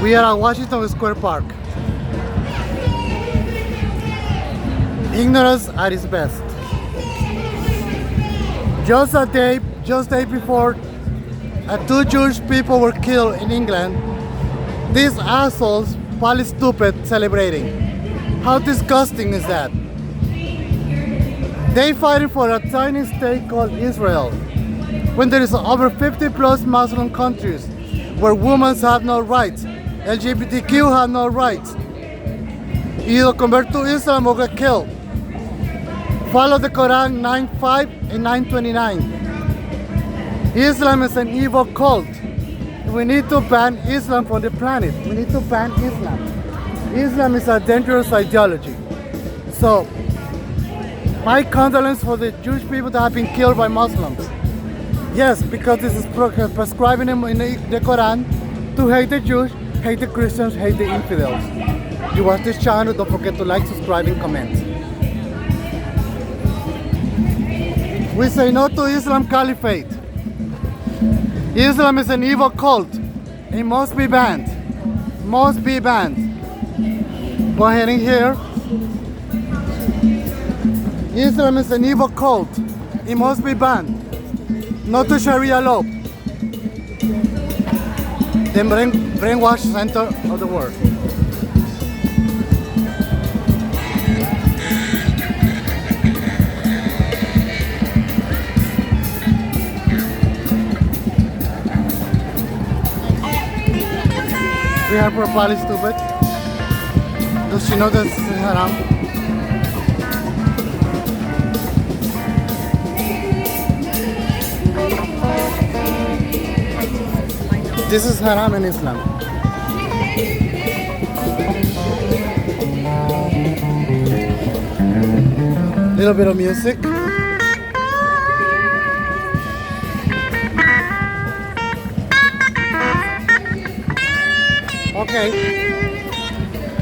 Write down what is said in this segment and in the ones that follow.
We are at Washington Square Park. Ignorance at its best. Just a day before, two Jewish people were killed in England. These assholes, PALISTUPID, celebrating. How disgusting is that? They fighting for a tiny state called Israel, when there is over 50 plus Muslim countries where women have no rights, LGBTQ have no rights. Either convert to Islam or get killed. Follow the Quran 9:5 and 9:29. Islam is an evil cult. We need to ban Islam from the planet. We need to ban Islam. Islam is a dangerous ideology. So, my condolence for the Jewish people that have been killed by Muslims. Yes, because this is prescribing them in the Quran to hate the Jews, hate the Christians, hate the infidels. You watch this channel, don't forget to like, subscribe, and comment. We say no to Islam Caliphate. Islam is an evil cult. It must be banned. Must be banned. Go ahead and hear. Islam is an evil cult. It must be banned. Not to Sharia law. The brainwash center of the world. We have for PALISTUPID. Does she know this is haram? This is haram in Islam. Little bit of music. Okay.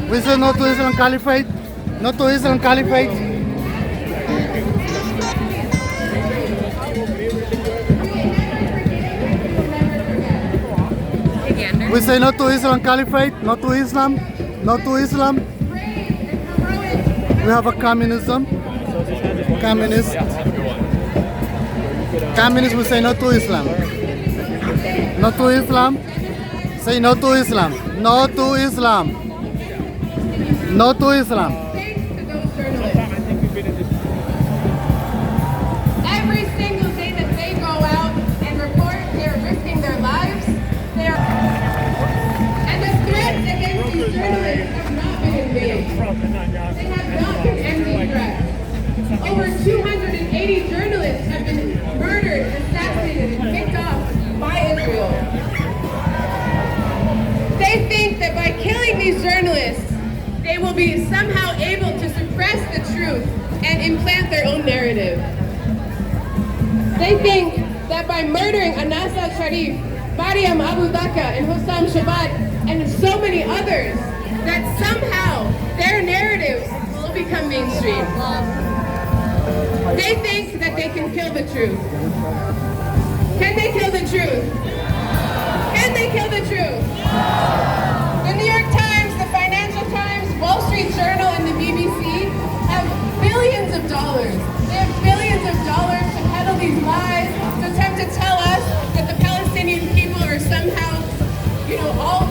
We say no to Islam Caliphate. No to Islam Caliphate. We say no to Islam Caliphate. No to Islam. No to Islam. We have a communism. Communist. Communist, we say no to Islam. No to Islam. Say no to Islam. No to Islam. No to Islam. Every single day that they go out and report, they're risking their lives. And the threats against these journalists have not been in vain. They have not been empty threats. Over 280 journalists have been murdered, assassinated, and picked off by Israel. They think that by killing these journalists, they will be somehow able to suppress the truth and implant their own narrative. They think that by murdering Anas al-Sharif, Mariam Abu Dhaka, and Hussam Shabbat, and so many others, that somehow their narratives will become mainstream. They think that they can kill the truth. Can they kill the truth? Can they kill the truth? The New York Times, the Financial Times, Wall Street Journal, and the BBC have billions of dollars. They have billions of dollars to peddle these lies, to attempt to tell us that the Palestinian people are somehow, all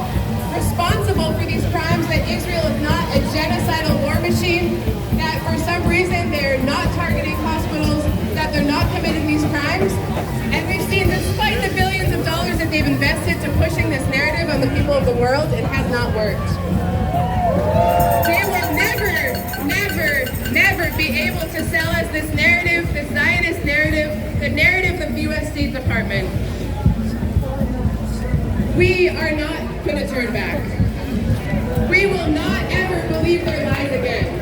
responsible for these crimes, that Israel is not a genocidal war machine, that for some reason they're not targeting hospitals, that they're not committing these crimes. And we've seen, despite the billions of dollars that they've invested to pushing this narrative on the people of the world, it has not worked. They will never, never, never be able to sell us this narrative, this Zionist narrative, the narrative of the U.S. State Department. We are not going to turn back. We will not ever believe their lies again.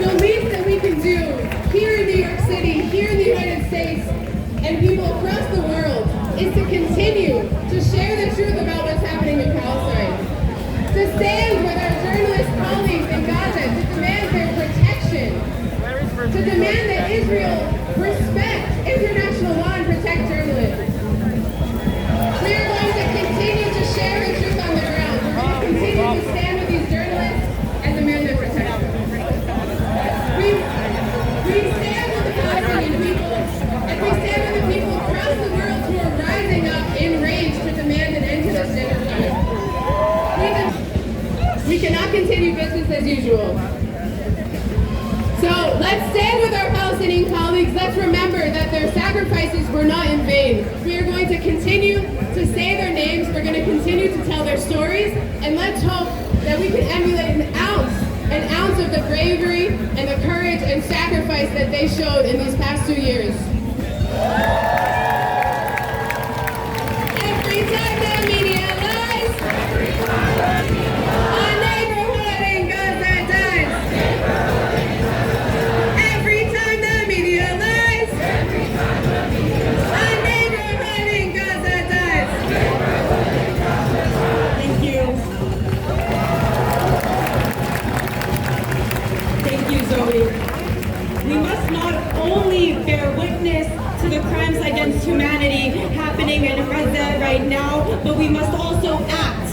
The least that we can do here in New York City, here in the United States, and people across the world, is to continue to share the truth about what's happening in Palestine. To stand with our journalist colleagues in Gaza to demand their protection. To demand that Israel respect international law and protect journalists. We are going to continue to share the truth on the usual. So let's stand with our Palestinian colleagues. Let's remember that their sacrifices were not in vain. We are going to continue to say their names. We're going to continue to tell their stories. And let's hope that we can emulate an ounce of the bravery and the courage and sacrifice that they showed in these past 2 years. Every time the media lies, our neighborhood in Gaza dies. Every time the media lies, our neighborhood in Gaza dies. Thank you. Thank you, Zoe. We must not only bear witness to the crimes against humanity happening in Gaza right now, but we must also act.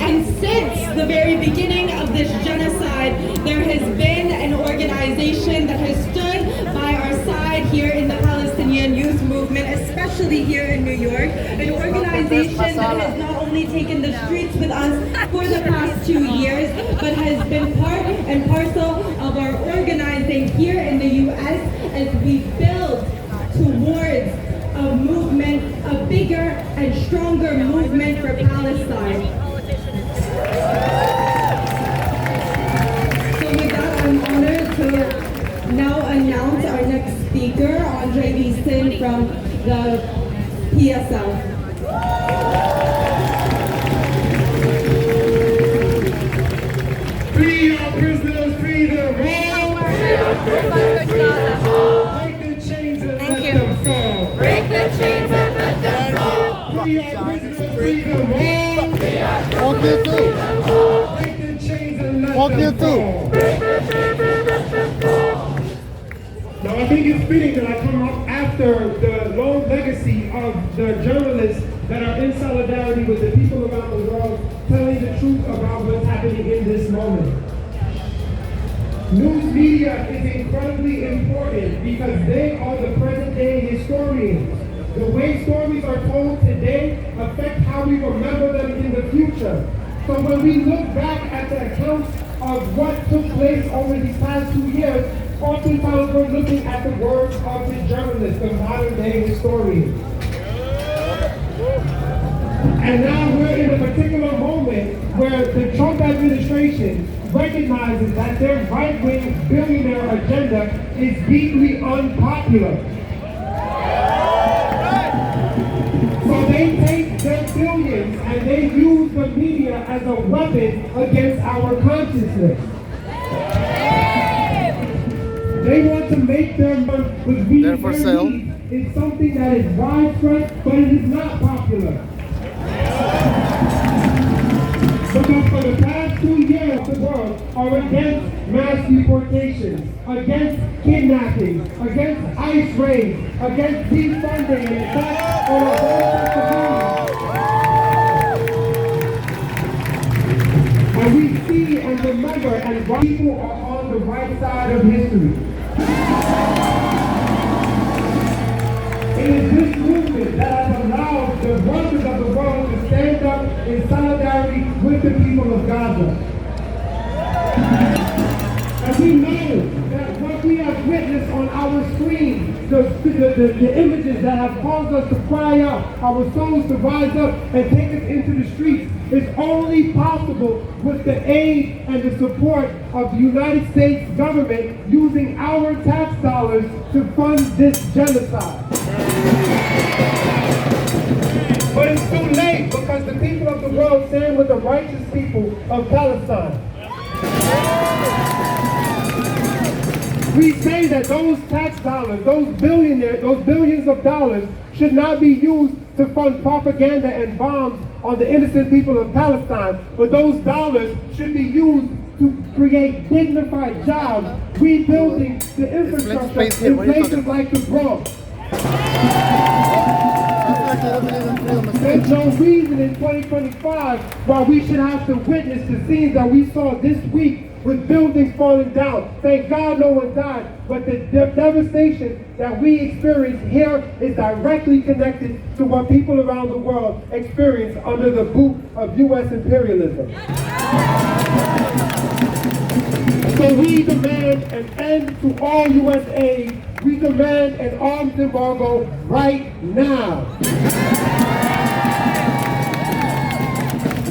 And since the very beginning of this genocide, there has been an organization that has stood by our side here in the Palestinian youth movement, especially here in New York, an organization that has not only taken the streets with us for the past 2 years, but has been part and parcel of our organizing here in the U.S. as we build towards a movement, a bigger and stronger movement for Palestine. So with that, I'm honored to now announce our next speaker, Andre Beeson from the PSL. Free our prisoners, free the wrong. Break the chains and let them fall. Break the chains and let them fall. Free our prisoners, free the wrong. Fuck you too. Break the chains and let Fuck you them too. fall. Now I think it's fitting that I come up after the long legacy of the journalists that are in solidarity with the people around the world, telling the truth about what's happening in this moment. News media is incredibly important because they are the present day historians. The way stories are told today affect how we remember them in the future. So when we look back at the accounts of what took place over these past 2 years, oftentimes we're looking at the words of the journalists, the modern day historians. And now we're in a particular moment where the Trump administration recognizes that their right-wing billionaire agenda is deeply unpopular. So they take their billions and they use the media as a weapon against our consciousness. They want to make their money with They're for sale. It's something that is widespread, but it is not popular. Because for the past 2 years, the world are against mass deportations, against kidnapping, against ICE raids, against defunding and attacks on our civilians. And we see and remember and why people are on the right side of history. It is this movement that has allowed the wonders of the world to stand up in solidarity with the people of Gaza. And we know that what we have witnessed on our screen, the images that have caused us to cry out, our souls to rise up and take us into the streets, is only possible with the aid and the support of the United States government using our tax dollars to fund this genocide. But it's too late because the people of the world stand with the righteous people of Palestine. We say that those tax dollars, those billions of dollars should not be used to fund propaganda and bombs on the innocent people of Palestine, but those dollars should be used to create dignified jobs, rebuilding the infrastructure in places like the Bronx. There's no reason in 2025 why we should have to witness the scenes that we saw this week with buildings falling down. Thank God no one died, but the devastation that we experience here is directly connected to what people around the world experience under the boot of U.S. imperialism. So we demand an end to all U.S. aid. We demand an arms embargo right now.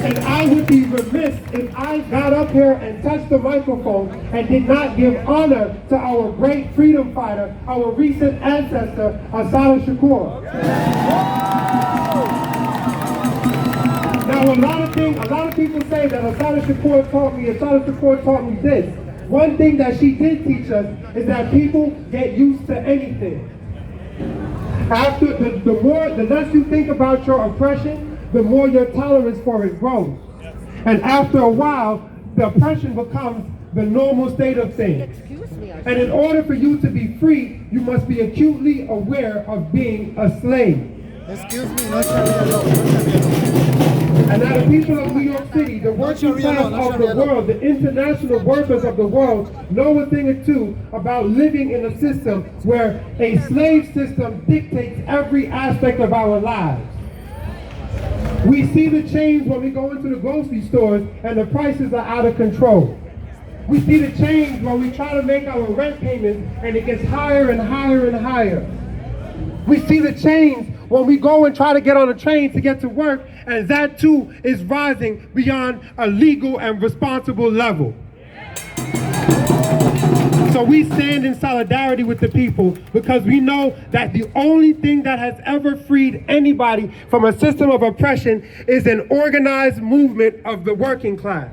And I would be remiss if I got up here and touched the microphone and did not give honor to our great freedom fighter, our recent ancestor, Assata Shakur. Now, a lot of people say that Assata Shakur taught me this. One thing that she did teach us is that people get used to anything. After the less you think about your oppression, the more your tolerance for it grows. And after a while, the oppression becomes the normal state of things. And in order for you to be free, you must be acutely aware of being a slave. Excuse me, no Sharia law. And now the people of New York City, the working class of the world, the international workers of the world, know a thing or two about living in a system where a slave system dictates every aspect of our lives. We see the change when we go into the grocery stores and the prices are out of control. We see the change when we try to make our rent payments and it gets higher and higher and higher. We see the change when we go and try to get on a train to get to work, and that too is rising beyond a legal and responsible level. So we stand in solidarity with the people because we know that the only thing that has ever freed anybody from a system of oppression is an organized movement of the working class.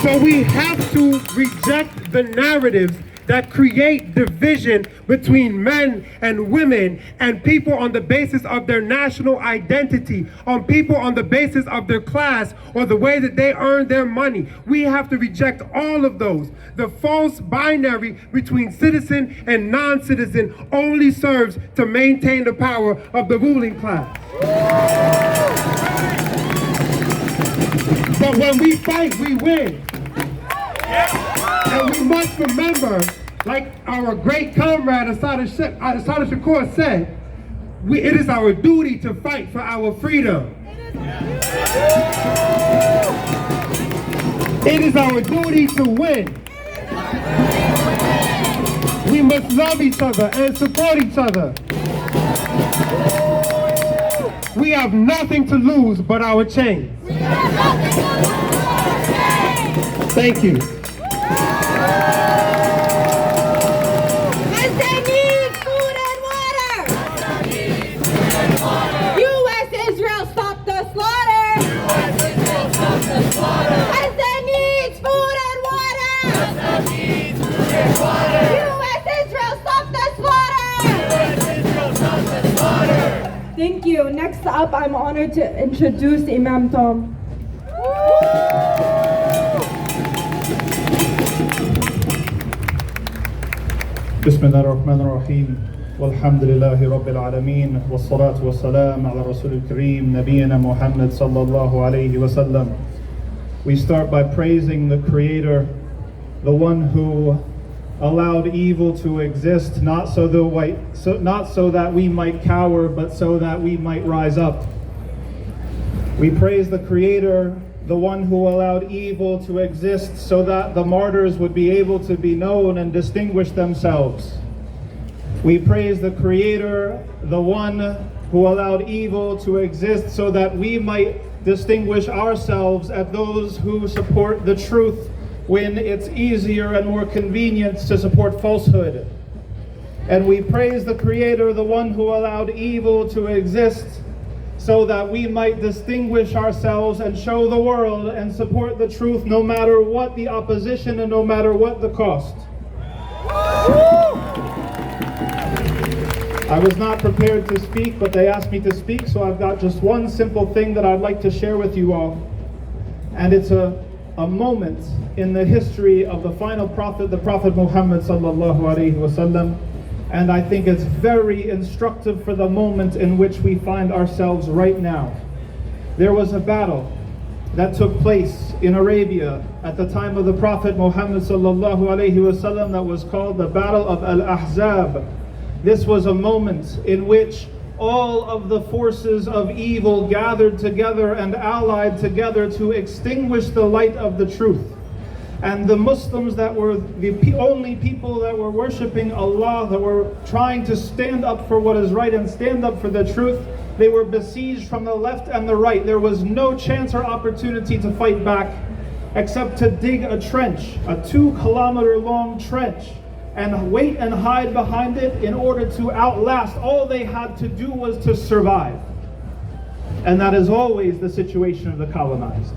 So we have to reject the narratives that create division between men and women and people on the basis of their national identity, on people on the basis of their class or the way that they earn their money. We have to reject all of those. The false binary between citizen and non-citizen only serves to maintain the power of the ruling class. But when we fight, we win. And we must remember, like our great comrade Assata Shakur said, it is our duty to fight for our freedom. It is our duty to win. We must love each other and support each other. We have nothing to lose but our chains. Thank you. Thank you. Next up, I'm honored to introduce Imam Tom. بسم الله الرحمن الرحيم والحمد لله رب العالمين والصلاة والسلام على رسول الكريم نبينا محمد صلى الله عليه وسلم. We start by praising the Creator, the one who allowed evil to exist, not so that we might cower, but so that we might rise up. We praise the Creator, the one who allowed evil to exist so that the martyrs would be able to be known and distinguish themselves. We praise the Creator, the one who allowed evil to exist so that we might distinguish ourselves as those who support the truth when it's easier and more convenient to support falsehood. And we praise the Creator, the one who allowed evil to exist so that we might distinguish ourselves and show the world and support the truth no matter what the opposition and no matter what the cost. I was not prepared to speak, but they asked me to speak, so I've got just one simple thing that I'd like to share with you all. And it's a moment in the history of the final prophet, the Prophet Muhammad sallallahu alaihi wasallam. And I think it's very instructive for the moment in which we find ourselves right now. There was a battle that took place in Arabia at the time of the Prophet Muhammad sallallahu alaihi wasallam that was called the Battle of Al-Ahzab. This was a moment in which all of the forces of evil gathered together and allied together to extinguish the light of the truth. And the Muslims that were the only people that were worshiping Allah, that were trying to stand up for what is right and stand up for the truth, they were besieged from the left and the right. There was no chance or opportunity to fight back except to dig a trench, a 2-kilometer long trench, and wait and hide behind it in order to outlast. All they had to do was to survive. And that is always the situation of the colonized.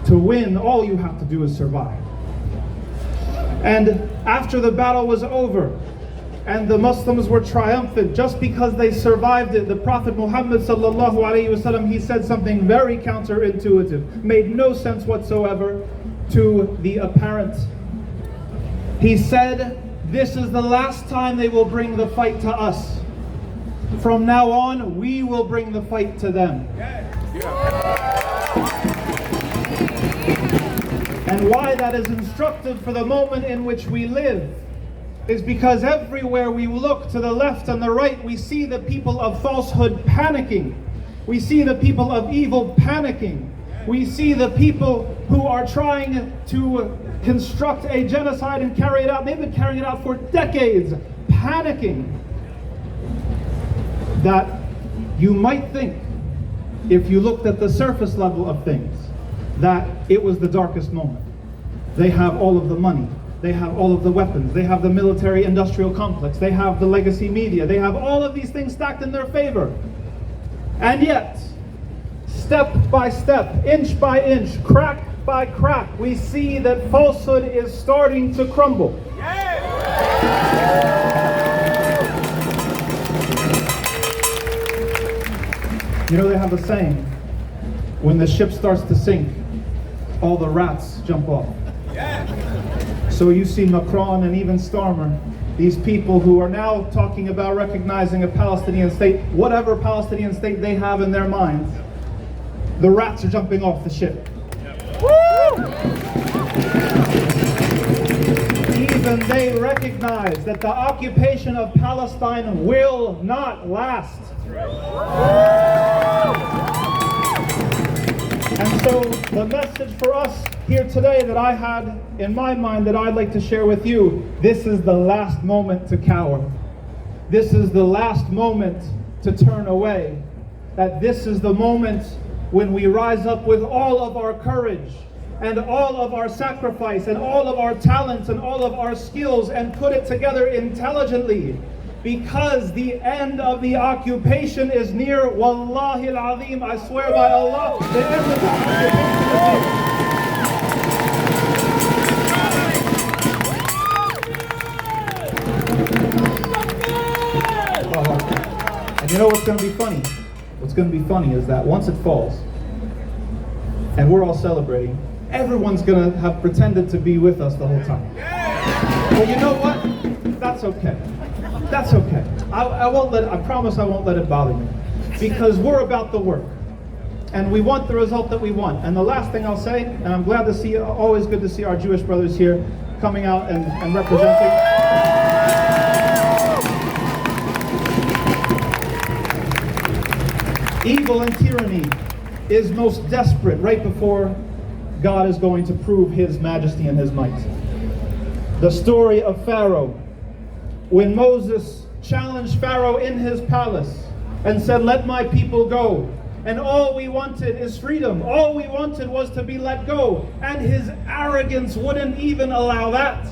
To win, all you have to do is survive. And after the battle was over, and the Muslims were triumphant, just because they survived it, the Prophet Muhammad sallallahu alaihi wasallam, he said something very counterintuitive, made no sense whatsoever to the apparent. He said, this is the last time they will bring the fight to us. From now on, we will bring the fight to them. And why that is instructive for the moment in which we live is because everywhere we look, to the left and the right, we see the people of falsehood panicking. We see the people of evil panicking. We see the people who are trying to construct a genocide and carry it out. They've been carrying it out for decades, panicking. That you might think, if you looked at the surface level of things, that it was the darkest moment. They have all of the money. They have all of the weapons. They have the military-industrial complex. They have the legacy media. They have all of these things stacked in their favor. And yet, step by step, inch by inch, crack by crack, we see that falsehood is starting to crumble. You know, they have a saying, when the ship starts to sink, all the rats jump off. So you see Macron and even Starmer, these people who are now talking about recognizing a Palestinian state, whatever Palestinian state they have in their minds, the rats are jumping off the ship. Even they recognize that the occupation of Palestine will not last. And so the message for us here today that I had in my mind that I'd like to share with you, this is the last moment to cower. This is the last moment to turn away. That this is the moment when we rise up with all of our courage and all of our sacrifice and all of our talents and all of our skills and put it together intelligently. Because the end of the occupation is near. Wallahi al-Azim, I swear by Allah, the end of the occupation is near. And you know what's going to be funny? What's going to be funny is that once it falls, and we're all celebrating, everyone's going to have pretended to be with us the whole time. Well, you know what? That's okay. That's okay. I promise I won't let it bother me. Because we're about the work. And we want the result that we want. And the last thing I'll say, and I'm glad to see, always good to see our Jewish brothers here coming out and representing. Evil and tyranny is most desperate right before God is going to prove his majesty and his might. The story of Pharaoh. When Moses challenged Pharaoh in his palace and said, let my people go. And all we wanted is freedom. All we wanted was to be let go. And his arrogance wouldn't even allow that.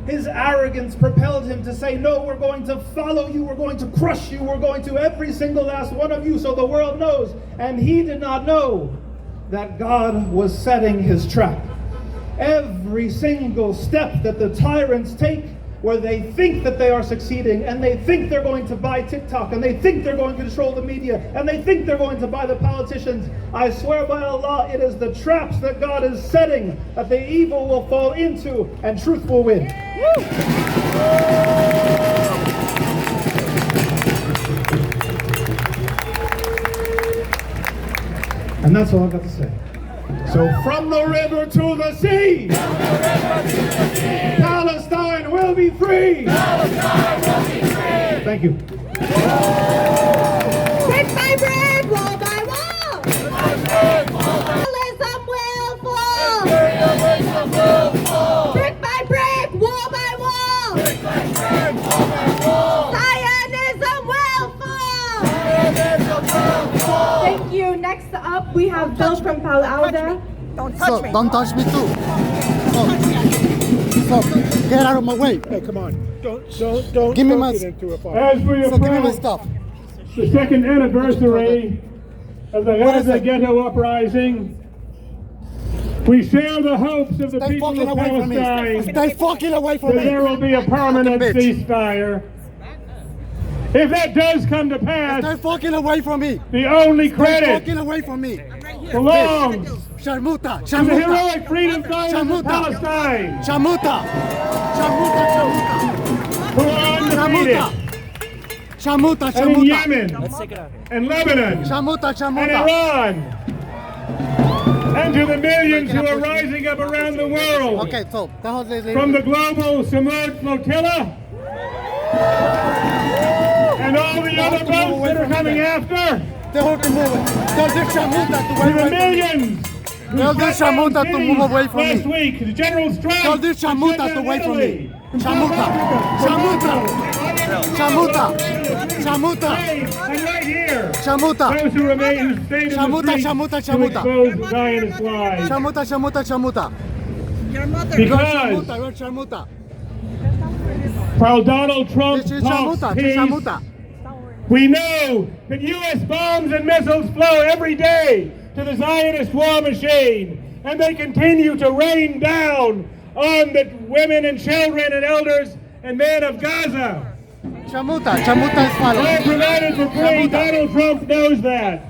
His arrogance propelled him to say, no, we're going to follow you. We're going to crush you. We're going to every single last one of you so the world knows. And he did not know that God was setting his trap. Every single step that the tyrants take, where they think that they are succeeding, and they think they're going to buy TikTok, and they think they're going to control the media, and they think they're going to buy the politicians. I swear by Allah, it is the traps that God is setting that the evil will fall into and truth will win. And that's all I've got to say. So from the river to the sea, Palestine will be free. Thank you. next up, we have Bill from PALISTUPID. Don't touch me. Don't touch me too. So, get out of my way. Hey, come on. Don't Give me don't my- get into a fight. As we So give me my approach stuff. the second anniversary of the What is Gaza it? Ghetto Uprising, we share the hopes of the Stay people fucking of away from me. Palestine Stay fucking away from that there me. will be a permanent Bitch. ceasefire. If that does come to pass, Stay fucking away from me. the only Stay credit fucking away from me. belongs Sharmuta. to the Sharmuta. heroic freedom fighters of Shamuta. Palestine Shamuta. Shamuta. who are Shamuta. undefeated, Shamuta. and in Shamuta. Yemen, and Lebanon, Shamuta. and Shamuta. Iran, and to the millions who are rising up around the world Okay, so that was the from the global Samud flotilla and all the other boats that are coming after, They have to move it. Tell this Shamuta to to move the away from me. millions who Tell this shut down Shamuta to cities move away from last me. week, the general strike, Tell this Shamuta to away from me. Shamuta. Shamuta. Shamuta. Shamuta. and right here, Shamuta. those who remain who stayed in the Shamuta, streets Shamuta, to Shamuta. expose Zionist lies. Shamuta. Shamuta. Shamuta. Because Shamuta. You're Shamuta. while Donald Trump This is talks Shamuta. This is peace, Shamuta. we know that U.S. bombs and missiles flow every day to the Zionist war machine, and they continue to rain down on the women and children and elders and men of Gaza. Shamuta. Shamuta is All following. provided for free. Shamuta. Donald Trump knows that.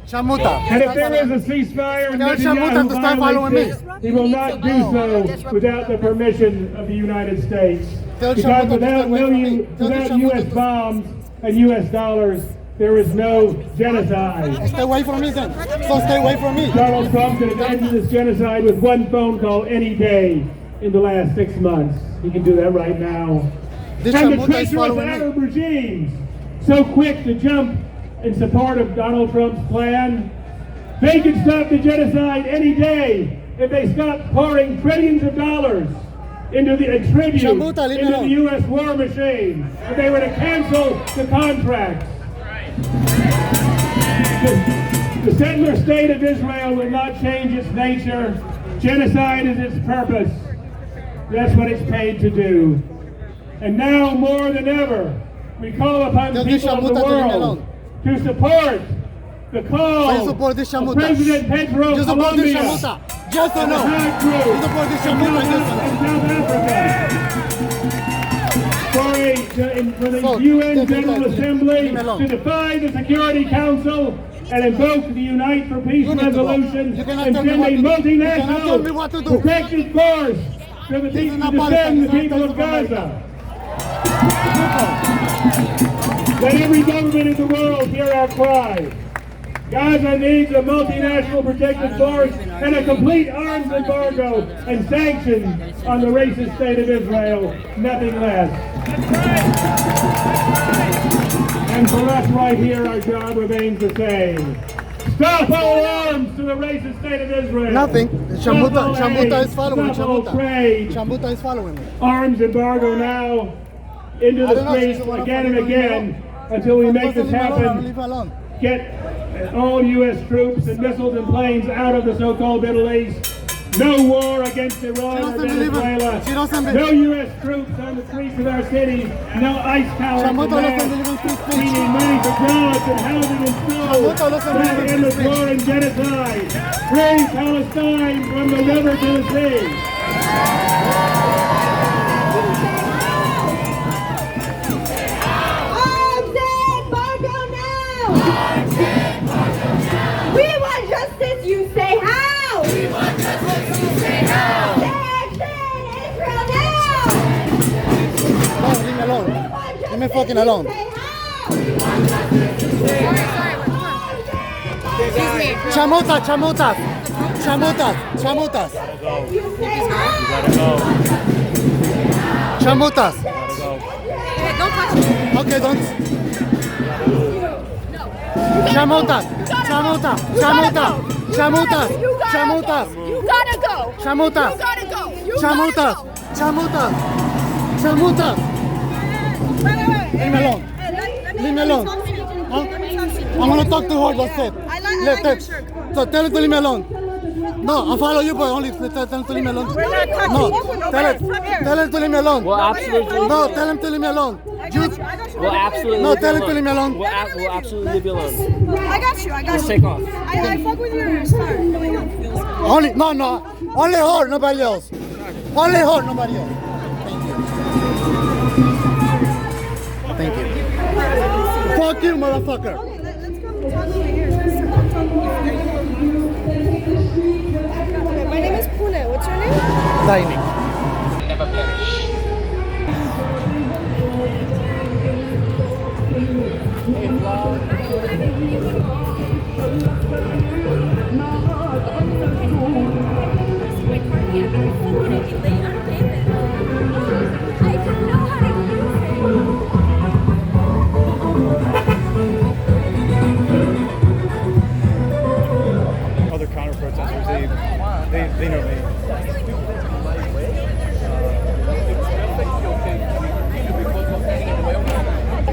Shamuta. And if there is a ceasefire and Tell Shamuta Netanyahu to start following me. violates it, he will not do so without the permission of the United States. Tell Because Shamuta to without, stay away from me. Tell without Shamuta U.S. to- bombs and U.S. dollars, there is no genocide. Stay away from me then. So stay away from me. Donald Trump could have ended this genocide with one phone call any day in the last 6 months. He can do that right now. This And the Shamuta is treacherous following me. Arab regimes, so quick to jump in support of Donald Trump's plan, they could stop the genocide any day if they stop pouring trillions of dollars into the tribute Shamuta, leave me into the alone. U.S. war machine. If they were to cancel the contracts. The settler state of Israel will not change its nature. Genocide is its purpose. That's what it's paid to do. And now more than ever, we call upon Tell this people of the Shamuta to leave me world alone. to support the So call you support this of Shamuta? President Pedro You support this Colombia, Shamuta? Yes or the no? High Group, You support this and Shamuta? Yes or no? South Africa, for the So, UN leave me General alone. Assembly Leave me alone. to defy the Security Council and invoke the Unite for Peace You need to go. resolution You cannot and tell me send what a to do. You cannot tell me multinational what to do. protective force to, This is to not defend the Palestine, people it's of not Gaza. Let every government in the world hear our cry. Gaza needs a multinational protective force and a complete arms embargo and sanctions on the racist state of Israel, nothing less. And for us right here, our job remains the same. Stop all arms to the racist state of Israel. Nothing. Stop all Shamuta aid. is following. Stop all Shamuta. trade. Shamuta is following me. Arms embargo now into I the don't know, streets so what again if and I leave me again until we make this Leave me happen. alone. Get all U.S. troops and missiles and planes out of the so-called Middle East. No war against Iran or doesn't believe it. She doesn't Venezuela. believe- No U.S. troops on the streets of our cities. No ice towers Shamuta to doesn't land. believe in free We speech. need money for jobs and housing and schools. Shamuta doesn't believe That in free endless speech. war and genocide. Free Palestine from the river to the sea. Arms embargo now! We want justice, you say how? We want justice, you say how? Sanction Israel now! No, leave me alone. Leave me fucking alone. Chamutas, chamutas. Chamutas, chamutas. Chamutas. Okay, don't. Chamutas, chamutas, chamutas, chamutas, chamutas, You gotta go. chamutas, You gotta go. You chamutas, chamutas, chamutas. Leave me alone. Leave me alone. Huh? I want to talk to her, that's it. I like like your shirt. Come on. So tell him to leave me alone. No, I'll follow you, but only tell him to leave me alone. We're not touching. No, Come here. tell him to leave me alone. We'll absolutely. No, tell him to leave me alone. I got you. I got you. We'll absolutely. No, leave tell you him to leave me alone. We'll absolutely leave you alone. I got you. I got Just you. take off. I fuck with your start. Only her, nobody else. Only her, nobody else. Thank you. Fuck you, motherfucker. Okay, let's go talk over here. Okay, my name is Pune. What's your name? Dining. Never perish. Other counter protesters, they know me.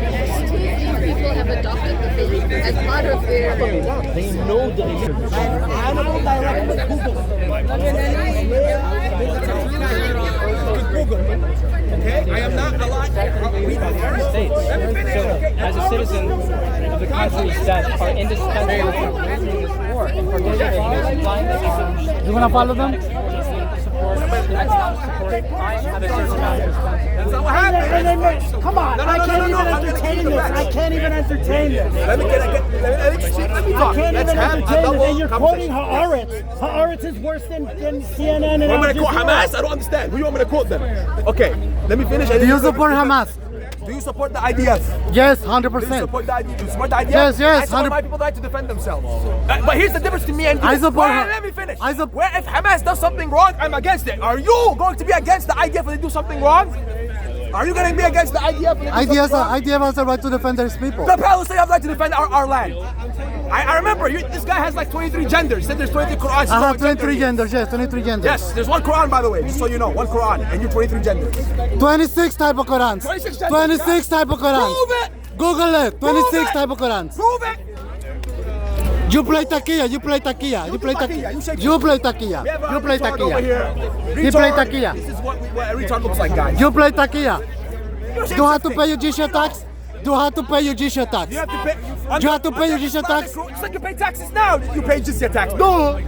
People have adopted the faith as part of their. They know that Okay, I am not allowed to read the States. So, as a citizen of the countries that are indispensable for waging this war and participating in supplying the arms, You gonna follow them? I have a certain amount of responsibility. That's not what happened. Come on, I can't even entertain this. I can't even entertain this. Let me talk. I can't Let's even have a entertain this. double And you're quoting conversation. Haaretz. Haaretz is worse than CNN and I'm Al going to quote Jazeera. Hamas? I don't understand. Who you want me to quote them? Okay, let me finish. Do you support Hamas? Do you support the IDF? Yes, Do you 100%. support the IDF? Do you support the IDF? Yes, yes, I support 100%. my people that to defend themselves. But here's the difference to me and you. I support Wait, her. let me finish. I support. Where if Hamas does something wrong, I'm against it. Are you going to be against the IDF when they do something wrong? Are you going to be against the IDF when they do something wrong? IDF has a right to defend their people. The Palestinians have the right to defend our land. I remember, this guy has like 23 genders. Said there's 23 Qur'ans. I have 23 genders, yes, 23 genders. Yes, there's one Quran, by the way, just so you know. One Quran, and you're 23 genders. 26 type of Qurans. 26 genders. 26 type of Qurans. Prove it! Google it. 26 Prove it! type of Qurans. Prove it! You play taquilla, you play taquilla, you play taquilla, you shake taquilla. You play taquilla. We have a You play retard over taquilla. here. He play Retard. taquilla. This is what a retard looks like, guys. You play taquilla. You Do you have to pay your jizya tax? Do you have to pay your jizya tax? You have to pay. You have to pay your jizya tax? It's like you pay taxes now. You pay jizya tax. No.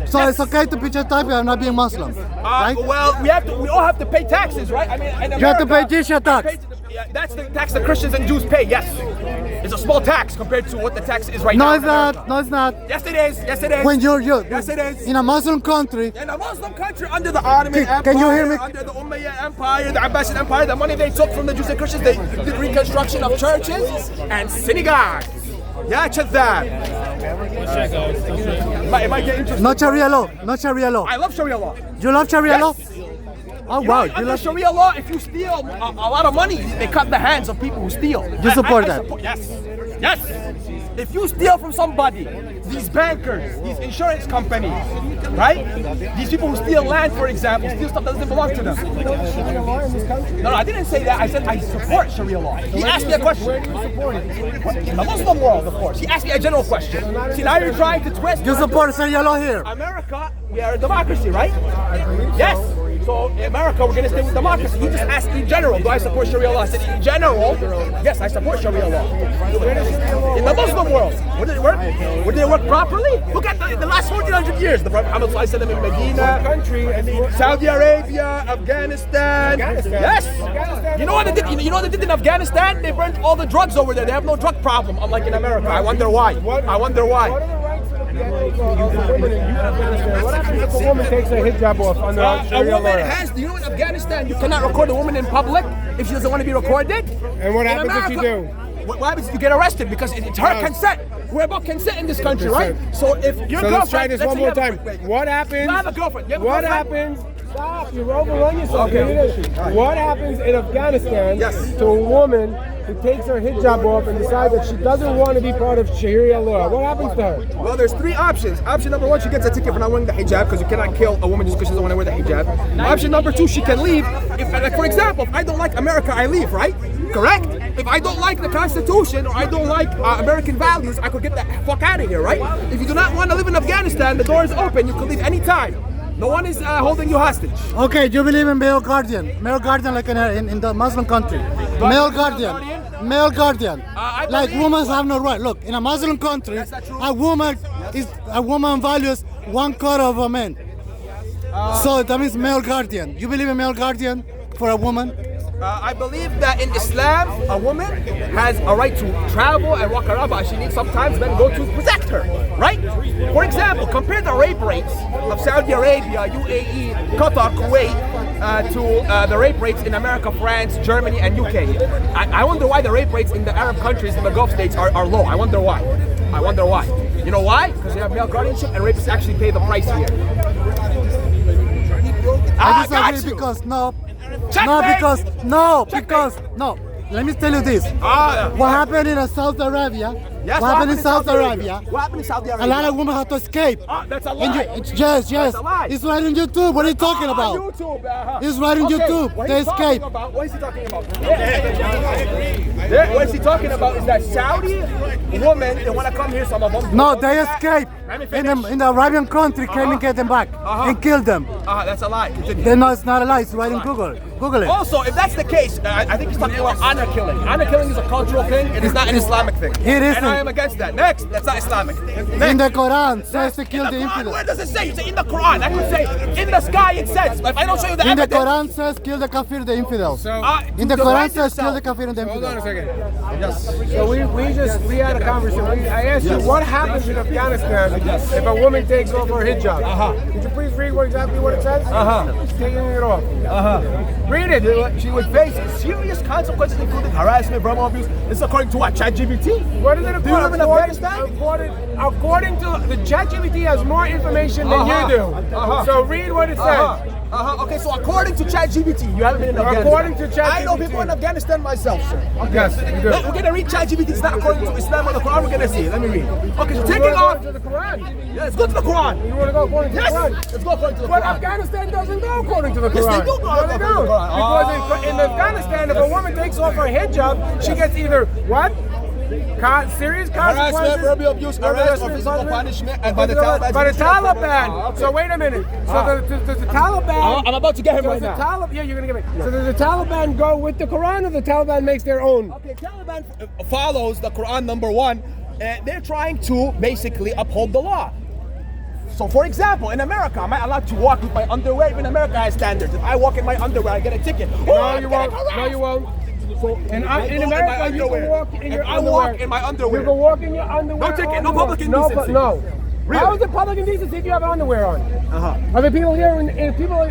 So it's okay to pay your tax if I'm not being Muslim, right? Well, we all have to pay taxes, right? I mean, in You have to pay America, jizya tax. yeah, that's the tax that Christians and Jews pay. Yes, it's a small tax compared to what the tax is right now. No, in it's America. not. No, it's not. Yes, it is. Yes, it is. When you're Yes, it is. in a Muslim country, In a Muslim country under the Ottoman Empire, Can you hear me? under the Umayyad Empire, the Abbasid Empire, the money they took from the Jews and Christians, they did reconstruction of churches and synagogues. Yeah, check that. It might get interesting. not Sharia law, not Sharia law. I love Sharia law. You love Sharia law? Yes. Oh You wow, know, you under love. Sharia law, if you steal a lot of money, they cut the hands of people who steal. You support I that? support, yes. Yes. If you steal from somebody, these bankers, these insurance companies, right? These people who steal land, for example, steal stuff that doesn't belong to them. No, I didn't say that. I said I support Sharia law. He asked me a question. Where do you support it? In the Muslim world, of course. He asked me a general question. See, now you're trying to twist. You support Sharia law here? America, we are a democracy, right? Yes. So in America, we're gonna stay with democracy. He just asked me in general, do I support Sharia law? I said in general, yes, I support Sharia law. In the Muslim world, where did it work? Where did it work properly? Look at the last 1400 years. The Prophet Muhammad sallallahu alaihi wasallam in Medina, Saudi Arabia, Afghanistan. Yes. You know what they did? You know what they did in Afghanistan? They burnt all the drugs over there. They have no drug problem, unlike in America. I wonder why. I wonder why. What happens if a woman takes her hijab off under A Sharia law? woman has, you know in Afghanistan, you cannot record a woman in public if she doesn't want to be recorded. And what In happens if you do? What happens if you get arrested? Because it's her consent. We're about consent in this country, right? So if your So girlfriend... let's try this one say more you have- time. wait. What happens? You have a girlfriend. You have a What girlfriend? happens? Stop! You're overrunning yourself. Okay. What happens in Afghanistan Yes. to a woman who takes her hijab off and decides that she doesn't want to be part of Sharia law? What happens to her? Well, there's three options. Option number one, she gets a ticket for not wearing the hijab because you cannot kill a woman just because she doesn't want to wear the hijab. Option number two, she can leave. If, like for example, if I don't like America, I leave, right? Correct? If I don't like the Constitution or I don't like American values, I could get the fuck out of here, right? If you do not want to live in Afghanistan, the door is open. You can leave anytime. No one is holding you hostage. Okay, you believe in male guardian? Male guardian like in the Muslim country. Male guardian. Male guardian. Like women have no right. Look, in a Muslim country, a woman values 1/4 of a man. So that means male guardian. You believe in male guardian for a woman? I believe that in Islam, a woman has a right to travel and walk around, but she needs sometimes men go to protect her, right? For example, compare the rape rates of Saudi Arabia, UAE, Qatar, Kuwait, to the rape rates in America, France, Germany, and UK. I wonder why the rape rates in the Arab countries in the Gulf states are low. I wonder why. I wonder why. You know why? Because they have male guardianship and rapists actually pay the price here. I disagree because no. Let me tell you this. What happened in Saudi Arabia? Yes, what happened in Saudi Arabia? What happened in Saudi Arabia? A lot of women have to escape. That's a lie. Yes. That's a lie. It's right on YouTube. What are you talking about? YouTube. It's right on YouTube. They escape. What is he talking about? What is he talking about is that Saudi women, they want to come here, some of them. No, they escape. In the Arabian country, came and get them back and killed them. That's a lie. Then no, it's not a lie. It's right in Google. Google it. Also, if that's the case, I think he's talking about honor killing. Honor killing is a cultural thing. It is not an Islamic thing. It isn't. And I am against that. Next, that's not Islamic. In the Quran, says to kill the infidel. Where does it say? It's in the Quran. I could say in the sky it says. But if I don't show you the in evidence. the Quran says kill the kafir, the infidels. In the to Quran defend says kill yourself. the kafir and the infidels. Hold on a second. Yes. So we had a conversation. I asked you what happens in Afghanistan if a woman takes off her hijab. Could you please read exactly what it says? Taking it off. Read it. She would face serious consequences, including harassment, verbal abuse. This is according to what? ChatGPT? What is it Do you live in Afghanistan? According to the ChatGPT has more information than you do. So read what it says. Okay, so according to ChatGPT, you haven't been in Afghanistan. According to ChatGPT. I know people in Afghanistan myself, sir. Okay. Yes, you do. We're gonna read ChatGPT. It's not according to Islam or the Quran. We're gonna see. Let me read. Okay, so taking off. To the Quran. Yeah, let's go to the Quran. You want to go according to the Quran? Let's go according to the But Quran. Afghanistan doesn't go according to the Quran. Yes, they do go according to the Quran. Because in Afghanistan, if a woman takes off her hijab, she gets either what? Serious consequences, harassment, verbal abuse, arrest, or physical punishment, and by the Taliban. By the Taliban. So wait a minute. So does the Taliban? I'm about to get him right now. Yeah, you're gonna get me. So does the Taliban go with the Quran, or the Taliban makes their own? Okay, Taliban follows the Quran, number one. They're trying to basically uphold the law. So, for example, in America, am I allowed to walk with my underwear? Even America has standards. If I walk in my underwear, I get a ticket. No, you won't. No, you won't. So in America, you can walk in your underwear. I walk in my underwear. You can walk in your underwear. No ticket, no public indecency. No. Really? How is it public indecency if you have underwear on? I mean, people here, people.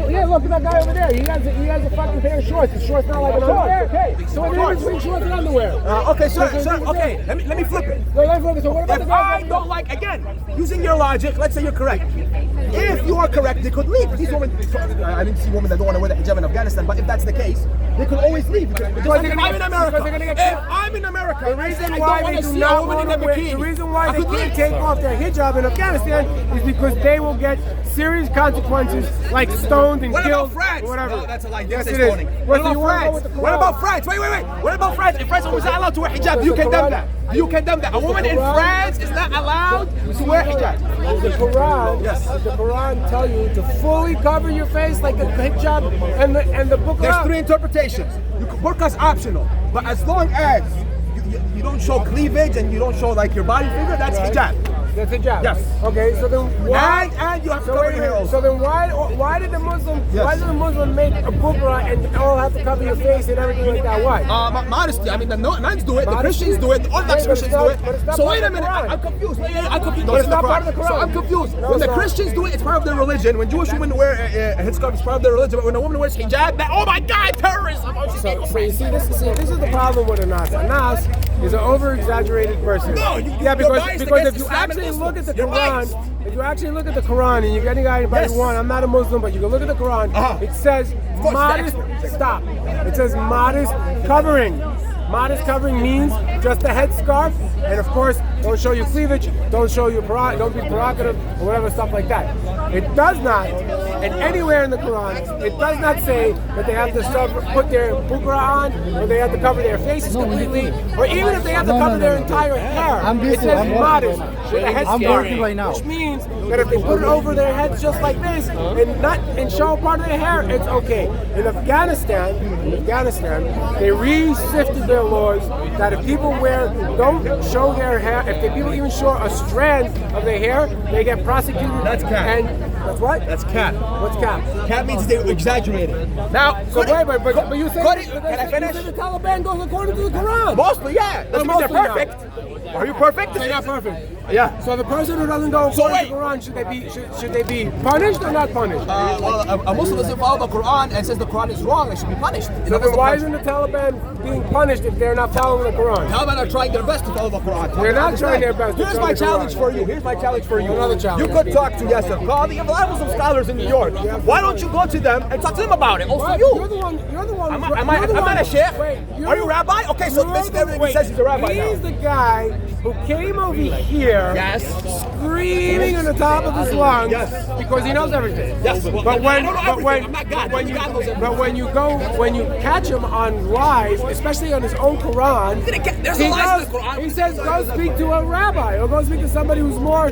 Yeah, look at that guy over there. He has a fucking pair of shorts. His shorts not like an underwear. Okay. So what is between shorts and underwear? Okay, sir. Okay, let me flip it. No, let me flip it. So what about if I don't like, again, using your logic, let's say you're correct. If you are correct, they could leave. These women, I didn't see women that don't want to wear the hijab in Afghanistan, but if that's the case, they could always leave. Because if I'm in America, the reason why they do not want to wear, the reason why they can't take off their hijab in Afghanistan is because they will get serious consequences like stoned and killed or whatever. No, that's a lie. Yes, it is. What about France? What about France? Wait. What about France? If France was not allowed to wear hijab, you condemn that. You condemn that. A woman in France is not allowed to wear hijab. The Quran tell you to fully cover your face like the hijab and the book. There's three interpretations. Burqa's optional, but as long as you don't show cleavage and you don't show like your body figure, that's hijab. That's hijab. Yes. Okay, so then why? And you have to cover your hair also. So then why did the Muslim make a burqa and all have to cover your face and everything like that? Why? Modesty. I mean, the nuns do it, the Christians do it, the Orthodox Christians do it. So wait a minute, I'm confused. I'm confused. But it's not part of the Quran. So I'm confused. When the Christians do it, it's part of their religion. When Jewish women wear a headscarf, it's part of their religion. But when a woman wears hijab, oh my God, terrorism! So you see, this is the problem with a Nas. A Nas is an over-exaggerated person. No, because if you actually look at the Quran, if you actually look at the Quran and you're getting anybody one, I'm not a Muslim, but you can look at the Quran. It says modest. Stop. It says modest covering. Modest covering means just the headscarf, and of course, don't show your cleavage, don't be provocative, or whatever stuff like that. It does not, and anywhere in the Quran, it does not say that they have to put their bukra on, or they have to cover their faces completely, or even if they have to cover their entire hair. It says modest with a headscarf, right now. which means that if they put it over their heads just like this and show part of their hair, it's okay. In Afghanistan, they re-sifted their laws that if people don't show their hair, if people even show a strand of their hair, they get prosecuted. That's cat. And that's what? That's cat. What's cap? Cat means they exaggerated. Now, But you say can I finish? The Taliban goes according to the Quran. Mostly, yeah. Doesn't mean they're perfect. Are you perfect? They're not perfect. Yeah. So the person who doesn't go according to the Quran, should they be punished or not punished? Well, a Muslim doesn't follow the Quran and says the Quran is wrong, they should be punished. So then why isn't the Taliban being punished if they're not following the Quran? Taliban are trying their best to follow the Quran. They're not trying their best. Here's my challenge for you. Here's my challenge for you. Another challenge. You could talk to Yasser Qadi. You have a lot of Muslim scholars in New York. Why don't you go to them and talk to them about it? Also, you. You're the one. Am I a sheikh? Are you a rabbi? Okay, so basically everything he says he's a rabbi now. He's the guy who came over here screaming on the top of his lungs because he knows everything. Yes. But when you catch him on lies, especially on his own Quran, he says go speak to a rabbi or go speak to somebody who's more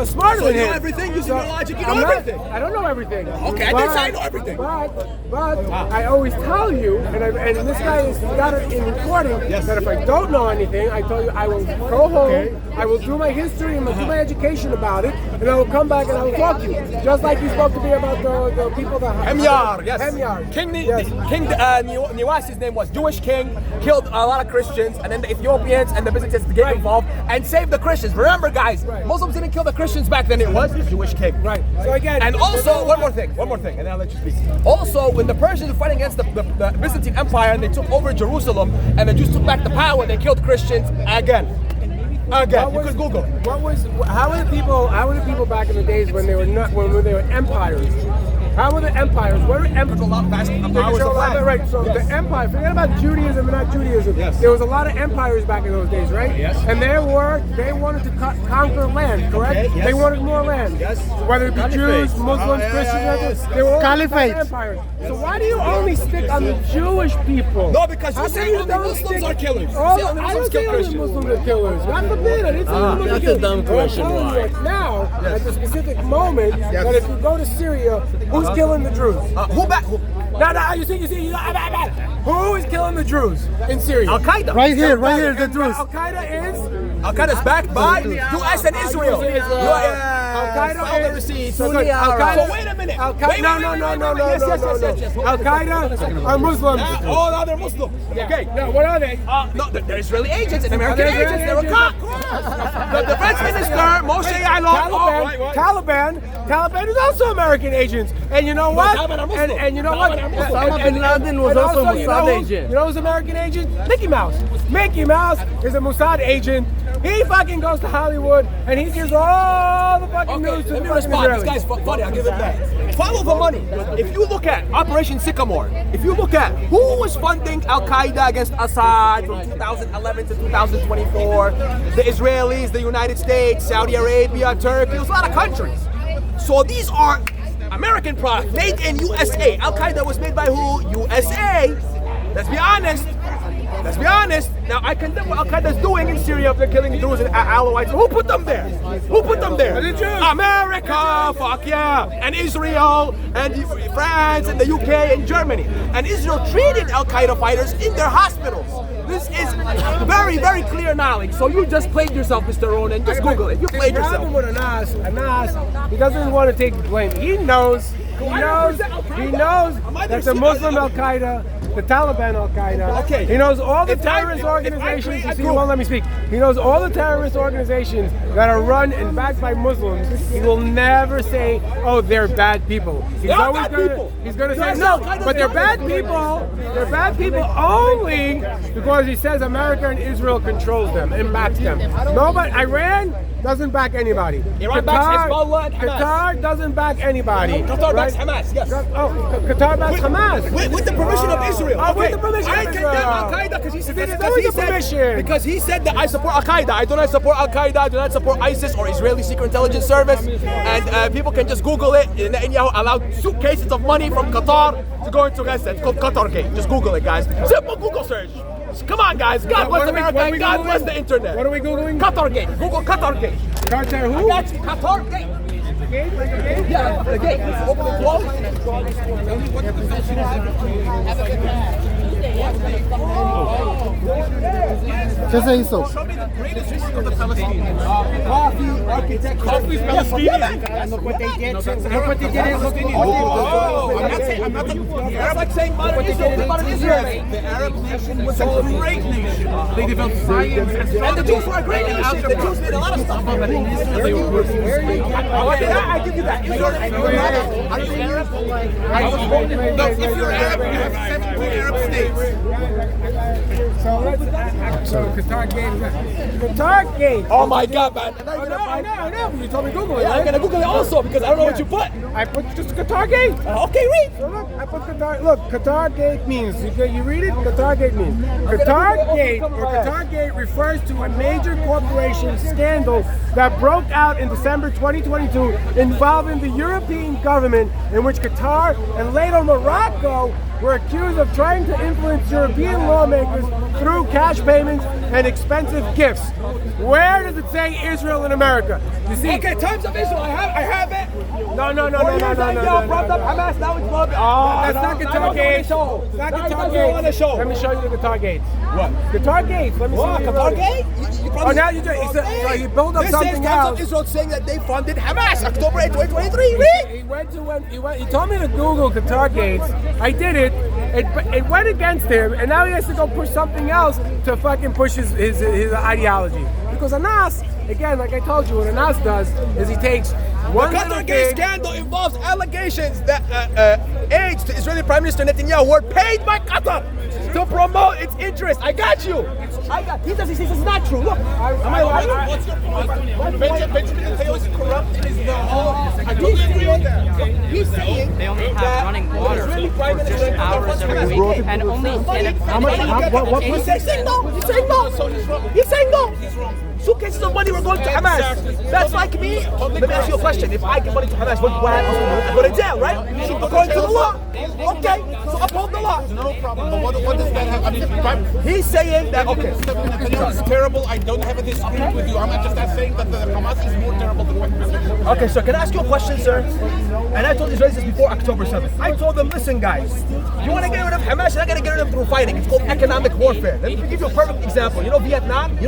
smarter than him. You know everything? Using your logic, you know everything. I don't know everything. Okay, I didn't say I know everything. But I always tell you, and this guy has got it in recording, that if I don't know anything, I tell you I will go home, I will do my history and do my education about it, and I will come back and I will talk to you. Just like you spoke to me about the people that Hemyar, yes. Hemyar. King Niwasi's name was Jewish king, killed a lot of Christians, and then the Ethiopians and the Byzantines get involved and saved the Christians. Remember, guys, Muslims didn't kill the Christians back then. It was the Jewish king. Right. So again, and also one more thing, and then I'll let you speak. Also, when the Persians were fighting against the Byzantine Empire and they took over Jerusalem and the Jews took back the power, they killed Christians again. You could Google. How were the people back in the days when they were empires? How were the empires? What were empires? Right. So the empire. Forget about Judaism and not Judaism. Yes. There was a lot of empires back in those days, right? Yes. And they wanted to conquer land, correct? Okay, yes. They wanted more land. Yes. Whether it be Jews, Muslims, Christians, they were all Caliphate. empires. So why do you only stick on the Jewish people? No, because you say only Muslims are killers. I don't say only Muslims are killers. God forbid. I didn't say only Muslims are killers. That's a dumb question. I'm telling you now, at the specific moment, that if you go to Syria, who's killing the Druze? Who? No, you see, who is killing the Druze in Syria? Al-Qaeda. Right here, the Druze. Al-Qaeda is Al-Qaeda is backed by U.S. and Israel. Al-Qaida All the receipts. So wait a minute. No. Al-Qaida are Muslims. Oh, no, they're Muslims. Okay. No, what are they? No, they're Israeli agents and American agents. They're a cop. The defense minister, Moshe Ya'alon. Taliban is also American agents. And you know what? And you know what? Osama bin Laden was also a Mossad agent. You know who's American agent? Mickey Mouse. Mickey Mouse is a Mossad agent. He fucking goes to Hollywood and he gives all the fucking news to the fucking Israelis. This guy's funny, I'll give him that. Follow the money. If you look at Operation Sycamore, if you look at who was funding Al-Qaeda against Assad from 2011 to 2024, the Israelis, the United States, Saudi Arabia, Turkey, there's a lot of countries. So these are American products, made in USA. Al-Qaeda was made by who? USA. Let's be honest. Now, I condemn what Al-Qaeda is doing in Syria. They're killing Druze and Alawites. Who put them there? The Jews. America, fuck yeah. And Israel, and France, and the UK, and Germany. And Israel treated Al-Qaeda fighters in their hospitals. This is very, very clear knowledge. So you just played yourself, Mr. Ronan. Just Google it. You played yourself. With Anas, he doesn't want to take the blame. He knows that the Muslim Al-Qaeda, the Taliban Al-Qaeda, okay. He knows all the terrorist organizations, you see, you won't let me speak. He knows all the terrorist organizations that are run and backed by Muslims. He will never say, oh, they're bad people. He's always he's going to say, no, but they're bad people. They're bad people only because he says America and Israel controls them and backs them. Nobody, Iran doesn't back anybody. Iran backs Hezbollah and Hamas. Qatar doesn't back anybody. Qatar backs Hamas, yes. Qatar backs Hamas. With the permission of Israel. With the permission I of condemn Israel. Al-Qaeda because he said Because he said that I support Al-Qaeda. I do not support Al-Qaeda. I do not support ISIS or Israeli Secret Intelligence Service. And people can just Google it. Netanyahu allowed suitcases of money from Qatar to go into Gaza. It's called Qatar Gate. Just Google it, guys. Simple Google search. Come on, guys. God bless America and God bless the internet. What are we Googling? Qatar Gate. Google Qatar Gate. Qatar who? I got you. Qatar Gate. Gate? Like a gate? Yeah, the gate. Open and close. ¿Qué se hizo? Show me the greatest history of the Palestinians. Coffee, architecture. Coffee's Palestinian. Look what they did. Look what they did. I'm not the Arab like saying modern Israel. The Arab nation was a great nation. They developed science and the Jews were a great nation. The Jews did a lot of stuff. But in Israel, they were worse. I give you that. Are you Arab? No, if you're Arab, you have 17 Arab states. So Qatar Gate. Qatar Gate. Oh my God, man! I know. You told me Google it. Yeah, I'm gonna Google it also because I don't know what you put. I put just Qatar Gate. Okay, read. So look, I put Qatar. Look, Qatar Gate means. You read it. Qatar Gate means. Qatar Gate or Qatar Gate refers to a major corporation scandal that broke out in December 2022 involving the European government, in which Qatar and later Morocco were accused of trying to influence European lawmakers through cash payments and expensive gifts. Where does it say Israel and America? You see? Okay, Times of Israel. I have it. No. Y'all brought up Hamas. Now it's Mob. That's not Qatar Gate. It's not Qatar Gate. Let me show you the Qatar Gate. What? Qatar Gate. Let me see. What? Qatar Gate? Oh, now you do. So he built up something Times else. of Israel saying that they funded Hamas. October 8, 2023. Read. He told me to Google Qatar Gates. I did it. It went against him, and now he has to go push something else to fucking push his ideology. Because Anas, again, like I told you, what Anas does is he takes one The Qatar Gate scandal involves allegations that aides to Israeli Prime Minister Netanyahu were paid by Qatar to promote its interests. I got you. He says this is not true. Look, am I lying? What's your point? Benjamin Netanyahu is corrupt and is the whole. I totally agree with that. He's saying They only have running water for just hours every week, and only He's saying no. He's saying no. Suitcases of money were going to Hamas. That's like me. Let me ask you a question. If I give money to Hamas, what happens? I go to jail, right? According to the law. Okay, so uphold the law. No problem. But what does that have? I mean, he's saying that, okay. Netanyahu is terrible. I don't have a disagreement with you. I'm just not saying that the Hamas is more terrible than what you're saying. Okay, so can I ask you a question, sir? And I told Israelis this before October 7th. I told them, listen, guys, you want to get rid of Hamas, you're not going to get rid of them through fighting. It's called economic warfare. Let me give you a perfect example. You know Vietnam? We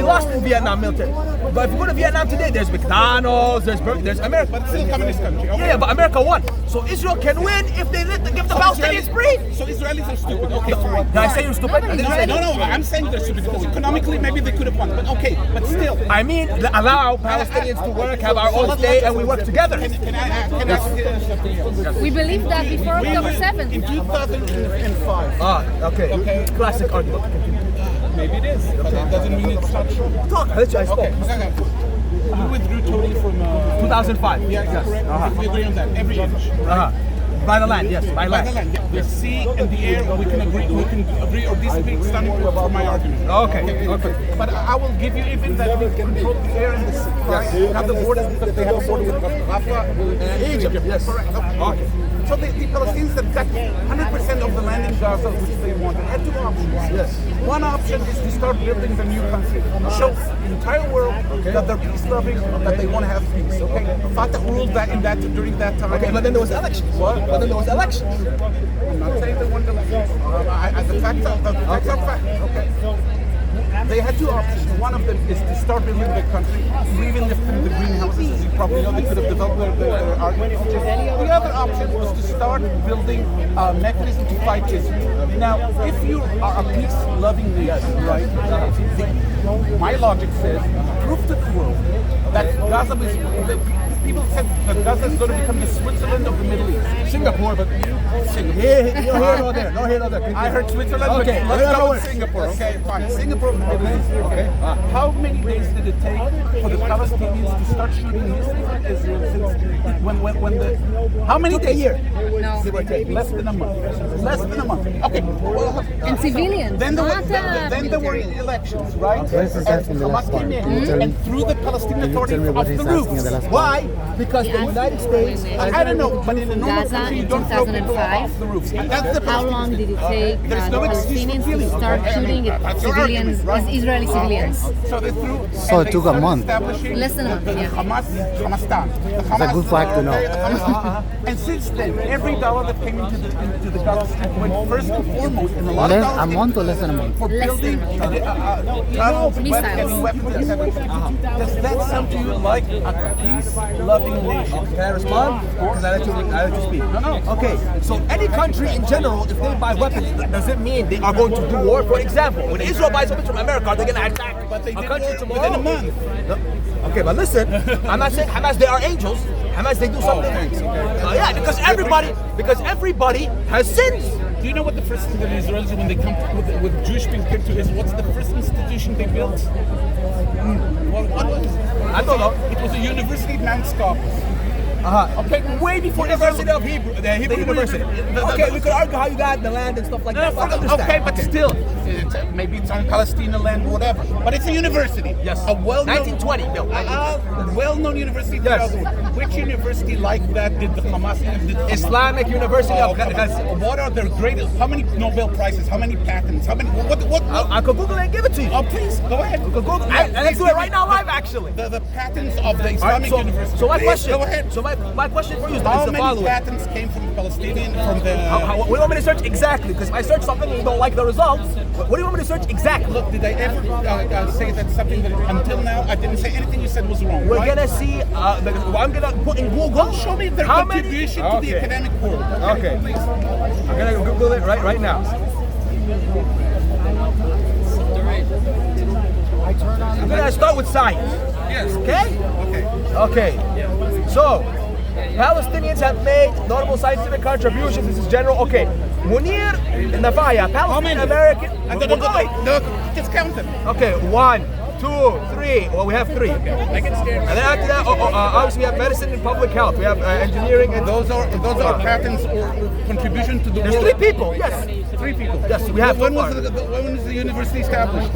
lost in Vietnam military. But if you go to Vietnam today, there's McDonald's, there's America. But it's still a communist country. Okay. Yeah, but America won. So Israel can win if they give the Palestinians free. So Israelis are stupid. Okay, fine. Did I say you're stupid? I didn't say No, I'm saying they're stupid. Economically, maybe they could have won. But okay, but still. I mean, allow Palestinians to work, have our own state, and we work together. Can I ask something else? We believe that before October 7th. In 2005. Okay. Classic argument. Maybe it is, but it doesn't mean it's not true. Talk, I spoke. Okay. We withdrew totally from 2005. Yeah, correct. We agree on that. Every inch. By the land, yes, by By the land, yeah. The sea and the air, we can agree or disagree starting from my argument. Okay. But I will give you even that we control the air and the sea. Yes. We have the borders because they have a border with Rafah and Egypt, yes. Correct. Okay. So the Palestinians that got 100% of the land in Gaza, which they wanted, had two options. Yes. One option is to start building the new country. Show the entire world that they're peace-loving, that they want to have peace. Okay. Fatah ruled that during that time. Okay, but then there was elections. What? But then there was elections. I'm not saying they won the elections. The facts are fact. Okay. They had two options. One of them is to start building the country, even if the greenhouses, as you probably know, they could have developed their argument. The other option was to start building a mechanism to fight Israel. Now, if you are a peace-loving nation, right, my logic says, prove to the world that Gaza is people said that Gaza is going to become the Switzerland of the Middle East. Singapore, but Singapore. here, no here, no there, no here, no there. I heard Switzerland, Okay, but let's go with where? Singapore. Okay, fine. Singapore of the Middle East. Okay. How many days did it take for the Palestinians to start shooting missiles at Israel since when the how many days? A year. No. Less than a month. Less than a month. Okay. Well, And civilians, then there were, not then there were military. elections, right? This is asking the last Hamas part. came in Can you tell me- and threw the Palestinian Authority tell me off what the he's asking roof. in the last Why? Because the United States. I don't know, but in a normal Gaza country, you in don't throw people 2005. off the roofs. And that's the How long did it take There's no excuse for Palestinians to killing. start Okay, I mean, shooting at that's your civilians, argument, right? Israeli civilians? So they threw. So and it they took a started month. establishing Less than a month, the yeah. Hamastan. It's a good fact to know. And since then, every dollar that came into the Gaza Strip went first and foremost in a lot of Less dollars a month or less than a month? for building tunnels, Missiles. weapons, etc. Does that sound to you like a peace-loving nation? Can I respond? Because I let you speak. No. Okay, so any country in general, if they buy weapons, does it mean they are going to do war? For example, when Israel buys weapons from America, are they going to attack They a did country war tomorrow? within a month. Okay, but listen, I'm not saying Hamas, they are angels. Hamas, they do something. thanks. Yeah, because everybody has sins. Do you know what the first thing that the Israelis, when they come with Jewish people came to Israel, what's the first institution they built? What was it? I don't know. It was a university at Mount Scopus. Okay, way before University of Hebrew, the Hebrew University. Okay, we could argue how you got the land and stuff like that. But I understand. Okay, but still, maybe it's on Palestinian land or whatever. But it's a university. Yes. A well-known, 1920, Bill. well-known university. Yes. Which university like that did the Hamas? Islamic University of Gaza. What are their greatest? How many Nobel prizes? How many patents? How many? What? I could Google it and give it to you. Oh, please go ahead. We could Google it. And let's do it right now live, actually. The patents of the All right, Islamic University. so my Please, question. Go ahead. So my question for you is How the many following. patents came from Palestinian from the? What do you want me to search exactly? Because if I search something and you don't like the results, what do you want me to search exactly? Look, did I ever say that something that until now I didn't say anything you said was wrong? We're right? gonna see. I'm gonna put in Google. Show me their how contribution many? to the academic world. Okay. Please. I'm gonna Google it right now. I'm gonna start with science. Yes. Okay? Okay. Okay. So, Palestinians have made notable scientific contributions. This is general. Okay. Munir Nafaya, Palestinian American. No, just count them. Okay, 1, 2, 3. Well, we have 3. Okay. I get scared. And then after that, obviously we have medicine and public health. We have engineering and Those are patents or contribution to the There's world. 3 people. Yes. 3 people. Yes, we have When so was the university established?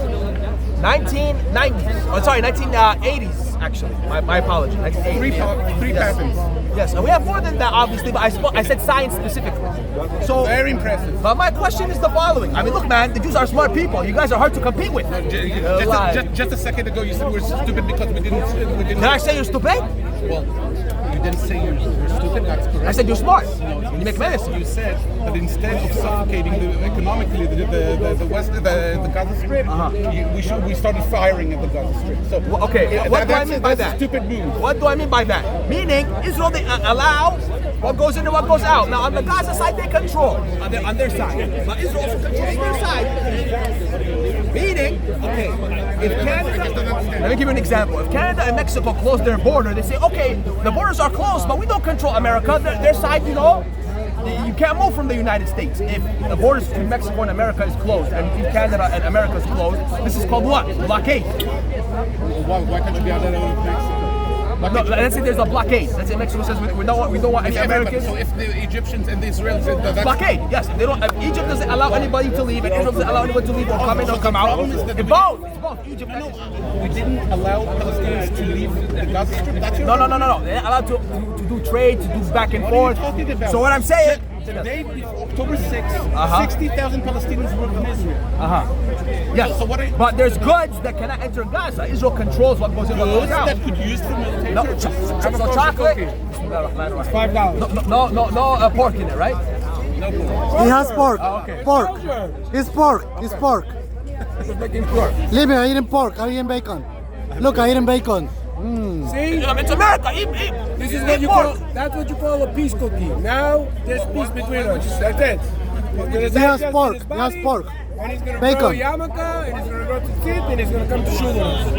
1990s. Oh, sorry, 1980s. Actually, my apology. 1980s. Three Yes. patents. Yes, and we have more than that, obviously, but I said science specifically. So Very impressive. But my question is the following. I mean, look, man, the Jews are smart people. You guys are hard to compete with. Just a second ago, you said we were stupid because we didn't. Did I say you're stupid? Well, you didn't say you're stupid. That's correct. I said you're smart. No, You make medicine. You said that instead of suffocating economically the West, the Gaza Strip, we started firing at the Gaza Strip. So Okay, what do I mean by that's that? a stupid move. What do I mean by that? Meaning, Israel, they allow what goes in and what goes out. Now, on the Gaza side, they control. On their side. But Israel also controls their side. Meaning, okay, if Canada, let me give you an example. If Canada and Mexico close their border, they say, okay, the borders are closed, but we don't control America. Their side, you know, you can't move from the United States. If the borders between Mexico and America is closed, and if Canada and America is closed, this is called what? Blockade. Why can't you be out of Mexico? No, let's say there's a blockade. Let's say Mexico says we don't want any Americans. So if the Egyptians and the Israelis, that's Blockade, yes. They don't. Egypt doesn't allow anybody to leave, and Israel doesn't allow anybody to leave or come in or come out. problem is that It's both. It's both. Egypt. we didn't allow Palestinians to leave the Gaza Strip. That's your No. They're allowed to do trade, to do back and What are you forth. talking about? So what I'm saying. Today, October 6th, 60,000 Palestinians work in Israel. Yes. So what are you, But there's goods that cannot enter Gaza. Israel controls what goes in, what goes goods out. that could be used for military No, purposes? so chocolate. It's $5. No pork in it, right? He has pork. okay. Pork. It's pork. It's pork. Leave me, I'm eating pork. I'm eating bacon. Look, I'm eating bacon. See? It's America. This is what you call, that's what you call a peace cookie. Now, there's peace between us. That's it. He has pork. He has pork. And he's going to Bacon. throw a yarmulke, and he's going to go to tzit, and he's going to come to shul with us.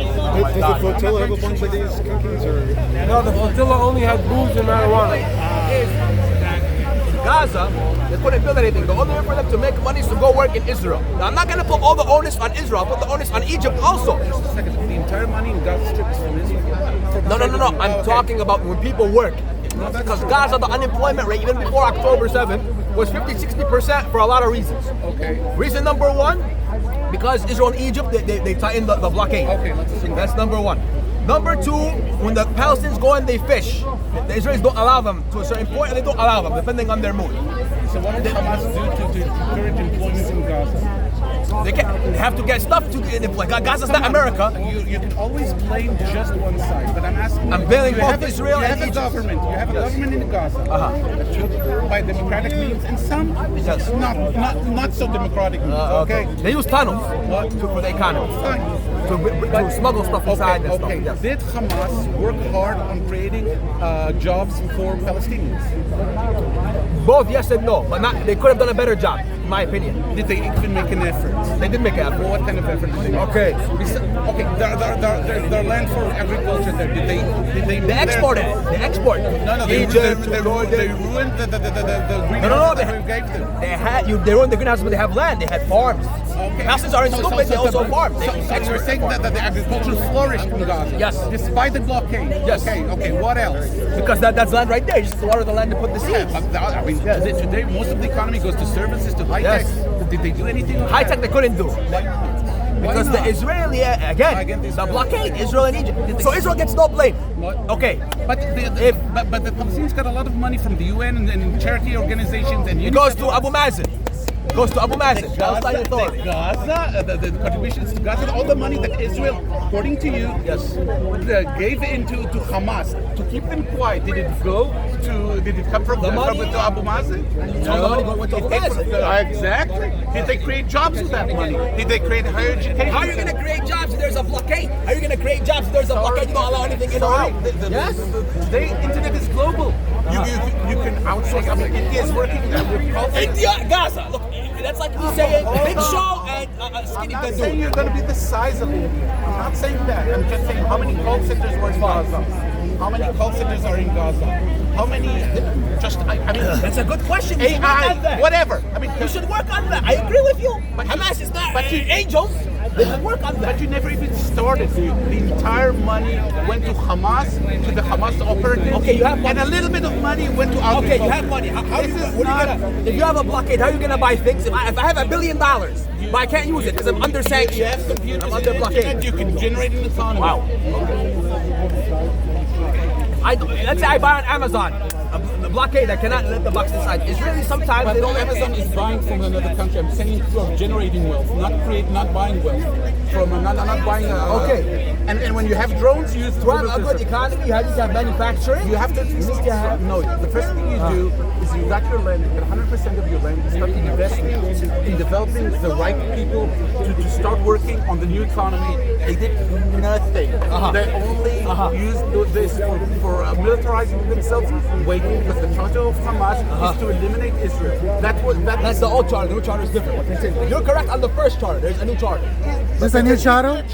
Does the flotilla have a bunch of these cookies? Or? No, the flotilla only had booze and marijuana. Gaza, they couldn't build anything. The only way for them to make money is to go work in Israel. Now, I'm not going to put all the onus on Israel. I'll put the onus on Egypt also. Just a second. The entire money in Gaza Strip is from Israel. No. I'm talking about when people work. Because Gaza, the unemployment rate, even before October 7th, was 50-60% for a lot of reasons. Okay. Reason number one, because Israel and Egypt, they tightened the blockade. Okay, let's assume that's number one. Number two, when the Palestinians go and they fish, the Israelis don't allow them to a certain point, and they don't allow them, depending on their mood. So what did Hamas do to encourage employment in Gaza? They have to get stuff to get employed. Gaza's not America. You can always blame just one side, but I'm asking. I'm blaming both Israel and Egypt. You have a government in Gaza that should by democratic means, and some not so democratic means. Okay. They use tunnels for the economy. To smuggle stuff inside. Okay. Yes. Did Hamas work hard on creating jobs for Palestinians? Both yes and no, but they could have done a better job, in my opinion. Did they even make an effort? They did make an effort. What kind of effort did they make? Okay. Their land for agriculture there. Did they exported it. They exported it. No, Egypt, they ruined the greenhouse that we gave them. They ruined the greenhouse, but they have land. They had farms. Okay. Palestinians aren't stupid. They also farm. So you're saying that the agriculture flourished in Gaza? Yes. Despite the blockade? Yes. Okay. What else? Because that's land right there. You just water the land to put the seeds. I mean, today most of the economy goes to services, to high tech. Did they do anything? High tech they couldn't do. Because the Israeli, again, the blockade, Israel and Egypt. So Israel gets no blame. Okay. But the Palestinians got a lot of money from the UN and charity organizations. And it goes to Abu Mazen. Goes to Abu Mazen. Gaza, the contributions to Gaza, all the money that Israel, according to you, gave into Hamas to keep them quiet. Did it come from Abu Mazen? No, the money went to Abu Mazen. Exactly. Did they create jobs with that money? Did they create higher education? How are you going to create jobs if there's a blockade? How are you going to create jobs if there's a blockade? You don't allow anything in or out. Yes? The internet is global. You can outsource. I mean, India is working with culture. India, Gaza. Look, that's like me saying Big Show and Skinny I'm not saying you're going to be the size of it. I'm not saying that. I'm just saying how many call centers were in Gaza? How many call centers are in Gaza? How many? I mean, that's a good question. AI, whatever. I mean, you should work on that. I agree with you. But Hamas is not. But angels. They should work on that. But you never even started. The entire money went to Hamas, to the Hamas operatives. Okay, you have money. And a little bit of money went to agriculture. Okay, you have money. If you have a blockade, how are you going to buy things? If I have $1 billion, but I can't use it because I'm under sanctions. You have computers, I'm under blockade. You can generate an economy. Wow. Let's say I buy on Amazon. The blockade, I cannot let the box inside. Israelis sometimes but Amazon is buying from another country. I'm saying of generating wealth, not buying wealth. Not buying. Okay. And when you have drones, you use to have a good economy, you have to have manufacturing. You have to. The first thing you do is you got your land, you get 100% of your land, you start investing in developing the right people to start working on the new economy. They did nothing. They only used this for militarizing themselves, waiting, because the charter of Hamas is to eliminate Israel. That's the old charter. The new charter is different. Continue. You're correct on the first charter. There's a new charter. There's a new charter?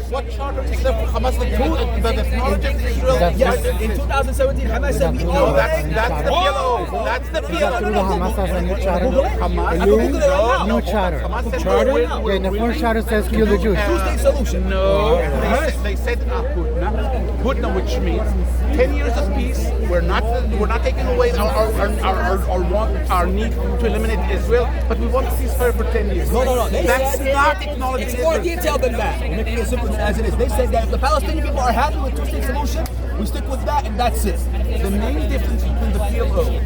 What charter? Except for Hamas, the technology of Israel? Yes. In 2017, Hamas said we No, that's the PLO. That's the PLO. Hamas has a new charter. New charter. Yeah, in the first charter says kill the Jews. Two-state solution. No, they said Hudna, which means 10 years of peace. We're not taking away our need to eliminate Israel, but we want a ceasefire for 10 years. No. That's not acknowledging Israel. It's more detailed than that. Making it simple as it is. They said that if the Palestinian people are happy with two-state solution, we stick with that, and that's it. The main difference between the PLO,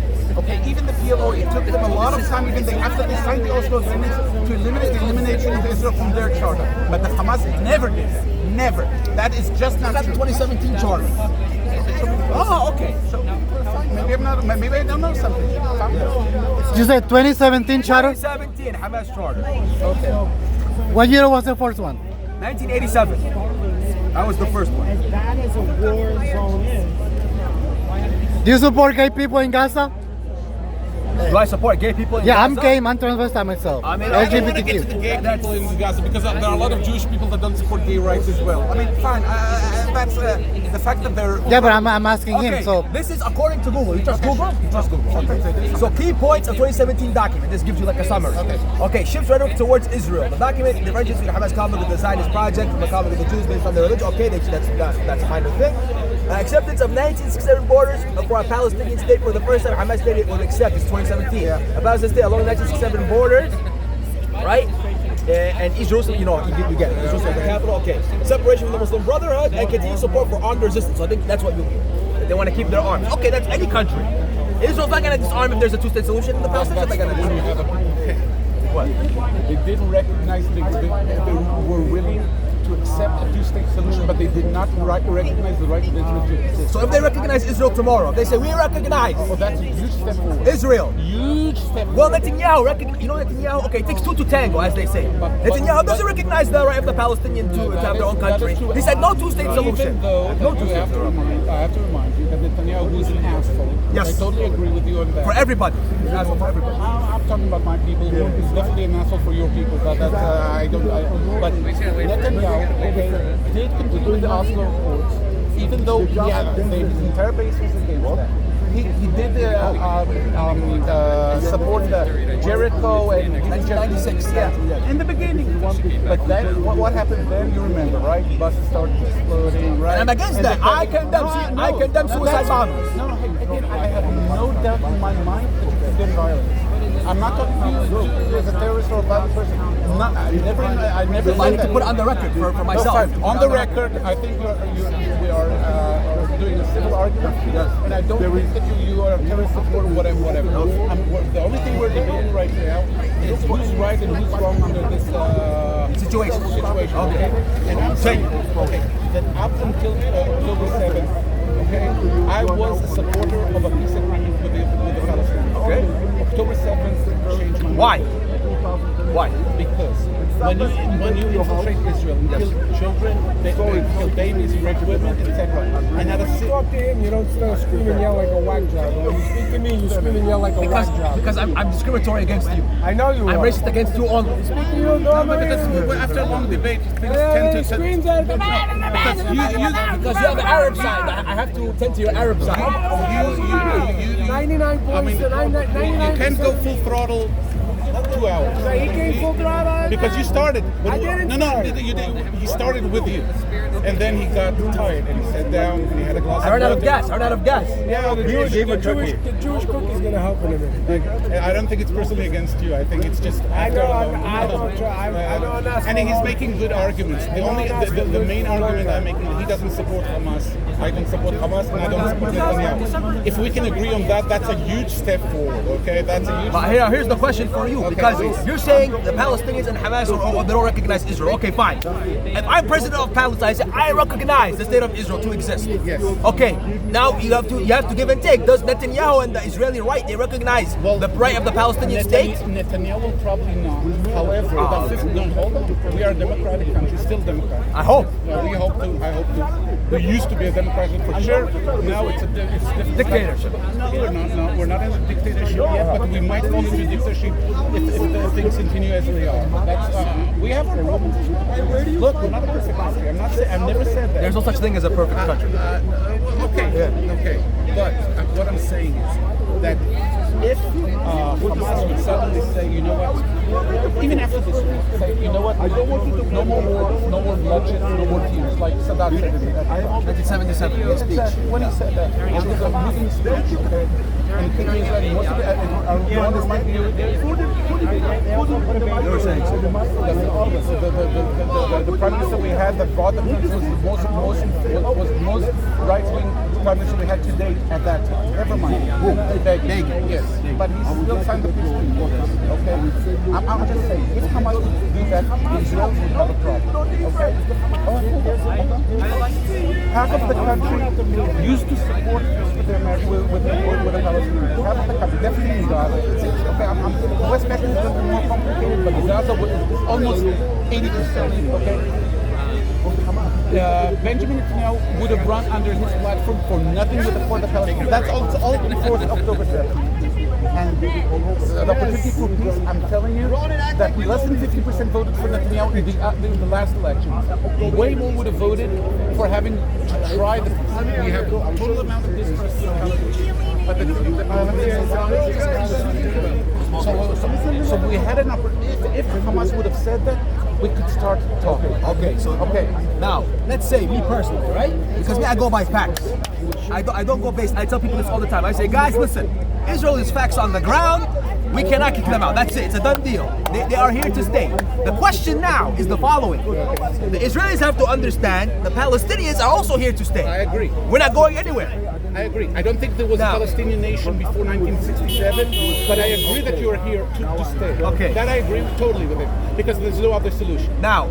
even the PLO, it took them a lot of time, after they signed the Oslo agreements, to eliminate the elimination of Israel from their charter. But the Hamas never did. Never. That is just not true. That's the 2017 charter. Oh, okay. So, maybe I don't know something. You said 2017 charter? 2017 Hamas charter. Okay. What year was the first one? 1987. That was the first one. That is a war zone. Do you support gay people in Gaza? Do I support gay people in Gaza? Yeah, I'm gay, I'm transvestite myself. I mean, I don't want to get to the LGBTQ. gay people in Gaza because there are a lot of Jewish people that don't support gay rights as well. I mean, fine. That's the fact that they're. Yeah, but I'm asking him. Okay, So this is according to Google. You trust Google? You trust Google. So key points of 2017 document. This gives you like a summary. Okay, ships rhetoric towards Israel. The document differentiates between Hamas conflict with the Zionist project from the conflict with the Jews based on their religion. Okay, that's a kind of thing. Acceptance of 1967 borders for a Palestinian state for the first time. Hamas stated it would accept. It's 2017. A Palestinian state along the 1967 borders, right? And East Jerusalem, you know, you get it. East Jerusalem, the capital. Okay. Separation from the Muslim Brotherhood and continued support for armed resistance. So I think that's what you mean. They want to keep their arms. Okay, that's any country. Israel's not going to disarm if there's a two-state solution. The Palestinians are going to disarm. What? They didn't recognize they were willing to accept a two-state solution, but they did not recognize the right of Israel to exist. So if they recognize Israel tomorrow, if they say we recognize that's a huge step forward. Israel. Huge step forward. Well, Netanyahu, you know Netanyahu? Okay, it takes two to tango, as they say. Netanyahu doesn't recognize the right of the Palestinians to have their own country. He said no two-state solution. Even though I have to remind you that Netanyahu is an asshole. Yes. I totally agree with you on that. For everybody. He's an asshole for everybody. I'm talking about my people. He's definitely an asshole for your people. But but Netanyahu, did continue the Oslo Accords, even though his entire base was against that. He did support the Jericho and 1996. Yeah, in the beginning. But then, what happened then? You remember, right? Buses started exploding, right? And I'm against that. I condemn suicide bombers. No, again, I have no doubt in my mind that you condemn violence. I'm not talking to you as a terrorist or a violent person. I never like to put it on the record for myself. On the record, I think we are doing a civil argument, and I don't think that you are a terrorist supporter, whatever. The only thing we're debating right now is who's right and who's wrong under this situation. Okay. And I'm saying that up until October 7th, I was a supporter of a peace agreement with the Palestinians. Okay. October 7th changed my mind. Why? Because when you infiltrate Israel and kill children, they kill babies, rape women, etc. And at a talk to him, you don't start scream and yell like a whack job. When you speak to me, you scream and yell like a whack job. Because I'm discriminatory against you. I know you are. I'm racist against you only. Speak to you normally. After a long debate, things tend to screams at because you have the Arab side. I have to tend to your Arab side. 99 points. You can't go full throttle 2 hours. So he came full throttle. Because you started. I didn't start. You did. He started with you, and then he got tired and he sat down and he had a glass. I ran out of gas. Yeah, the Jewish cook is gonna help in a minute. I don't think it's personally against you. I think it's just. I know. I'm not. And he's making good arguments. The main argument I'm making is he doesn't support Hamas. I don't support Hamas, and I don't support Netanyahu. If we can agree on that, that's a huge step forward. Okay, that's a huge. But here's the question for you, because you're saying the Palestinians and Hamas they don't recognize Israel. Okay, fine. If I'm president of Palestine, I say I recognize the state of Israel to exist. Yes. Okay. Now you have to give and take. Does Netanyahu and the Israeli right they recognize the right of the Palestinian state? Netanyahu will probably not. However, hold on. We are a democratic country, still democratic. I hope. We hope to. I hope to. We used to be a democracy for sure. Now it's dictatorship. No, we're not in a dictatorship yet, but we might fall into a dictatorship if the things continue as they are. That's we have our problems. Look, we're not a perfect country. I've never said that. There's no such thing as a perfect country. Okay. But what I'm saying is that if Hamas would suddenly say, you know what, even after this week, say, you know what, no more war, no more bloodshed, no more tears, like Saddam said in 1977 in his speech. When he said that, it was a moving speech, okay? And the thing is that most of the one that might be the prime minister we had that brought the peace was the most right-wing prime minister we had to date at that time. Never mind. Begin. Yes. But he still signed the peace treaty. Okay? I'm just saying, if Hamas would do that, Israel would have a problem. Okay? Half of the country used to support peace with the Palestinians. Half of the country, definitely in Gaza. Okay, West Bank is a little more complicated, but Gaza is almost 80%. Okay? Benjamin Netanyahu would have run under his platform for nothing for the Palestinians. That's all before October 7th. and the opportunity for peace, I'm telling you that less than 50% voted for Netanyahu in the last election. Way more would have voted for having to try the peace. We have a total amount of distrust in the country. But so we had an opportunity. If Hamas would have said that, we could start talking. Okay. Now, let's say me personally, right? Because me, I go by facts. I don't go based. I tell people this all the time. I say, guys, listen. Israel is facts on the ground. We cannot kick them out. That's it. It's a done deal. They are here to stay. The question now is the following. The Israelis have to understand the Palestinians are also here to stay. I agree. We're not going anywhere. I agree. I don't think there was a Palestinian nation before 1967, but I agree that you are here to stay. Okay. That I agree totally with it, because there's no other solution. Now,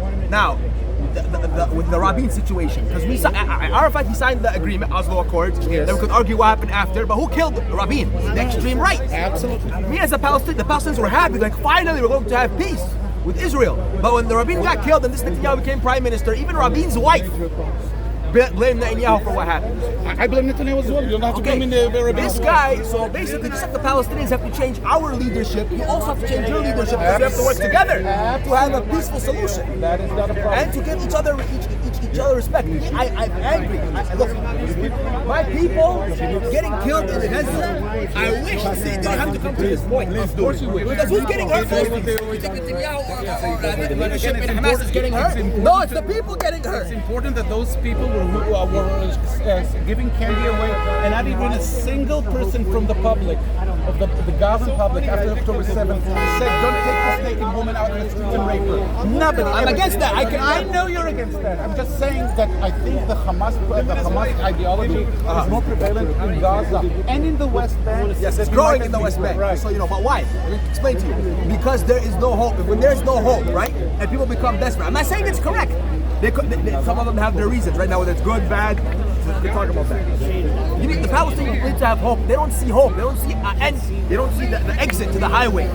with the Rabin situation, because Arafat, he signed the agreement, Oslo Accords. Yes. Then we could argue what happened after, but who killed Rabin? The extreme right. Absolutely. Me as a Palestinian, the Palestinians were happy, like finally we're going to have peace with Israel. But when the Rabin got killed and this Netanyahu became prime minister, even Rabin's wife blame Netanyahu for what happened. I blame Netanyahu as well. You don't have to blame This guy, so basically, just like the Palestinians have to change our leadership, you also have to change your leadership, because we have to work together to have a peaceful solution. That is not a problem. And to give each other respect. I'm angry. Look, my people getting killed in Gaza, I wish they didn't have to come to this point. Of course you wish. Because who's getting hurt most? You think Netanyahu or the leadership in Hamas is getting hurt? No, it's the people getting hurt. It's important that those people were giving candy away, and not even a single person from the public, of the Gazan public, after October 7th, said, don't take this naked woman out in the streets and rape her. Nobody. I'm against that. I know you're against that. I'm just saying that I think the Hamas ideology is more prevalent in Gaza and in the West Bank. Yes, it's growing in the West Bank. Right. So, but why? Let me explain to you. Because there is no hope. When there's no hope, right, and people become desperate. I'm not saying it's correct. Some of them have their reasons right now, whether it's good, bad. We can talk about that. The Palestinians need to have hope. They don't see hope. They don't see an end. They don't see the exit to the highway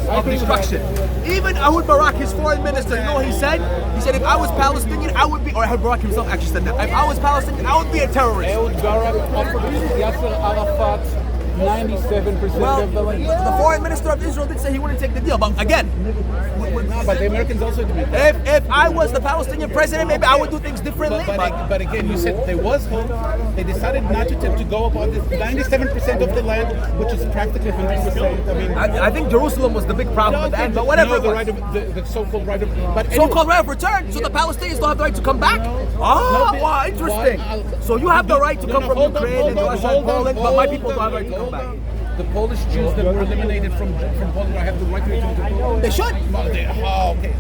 of destruction. Even Ehud Barak, his foreign minister, you know what he said? He said, if I was Palestinian, I would be, or Ehud Barak himself actually said that, if I was Palestinian, I would be a terrorist. Ehud Barak offered Yasser Arafat 97% of the land. The foreign minister of Israel did say he wouldn't take the deal, but again, but the Americans also admit that. If I was the Palestinian president, maybe I would do things differently. But again, you said there was hope. They decided not to go about this 97% of the land, which is practically 100%. I mean, I think Jerusalem was the big problem with that, but whatever. The so-called right of, but so-called right of return. So the Palestinians don't have the right to come back. Wow, interesting. So you have the right to come from Ukraine and Russia and Poland, but my people don't have the right to come back. The Polish Jews that were eliminated from Poland have the right to return to Poland. They should. Okay.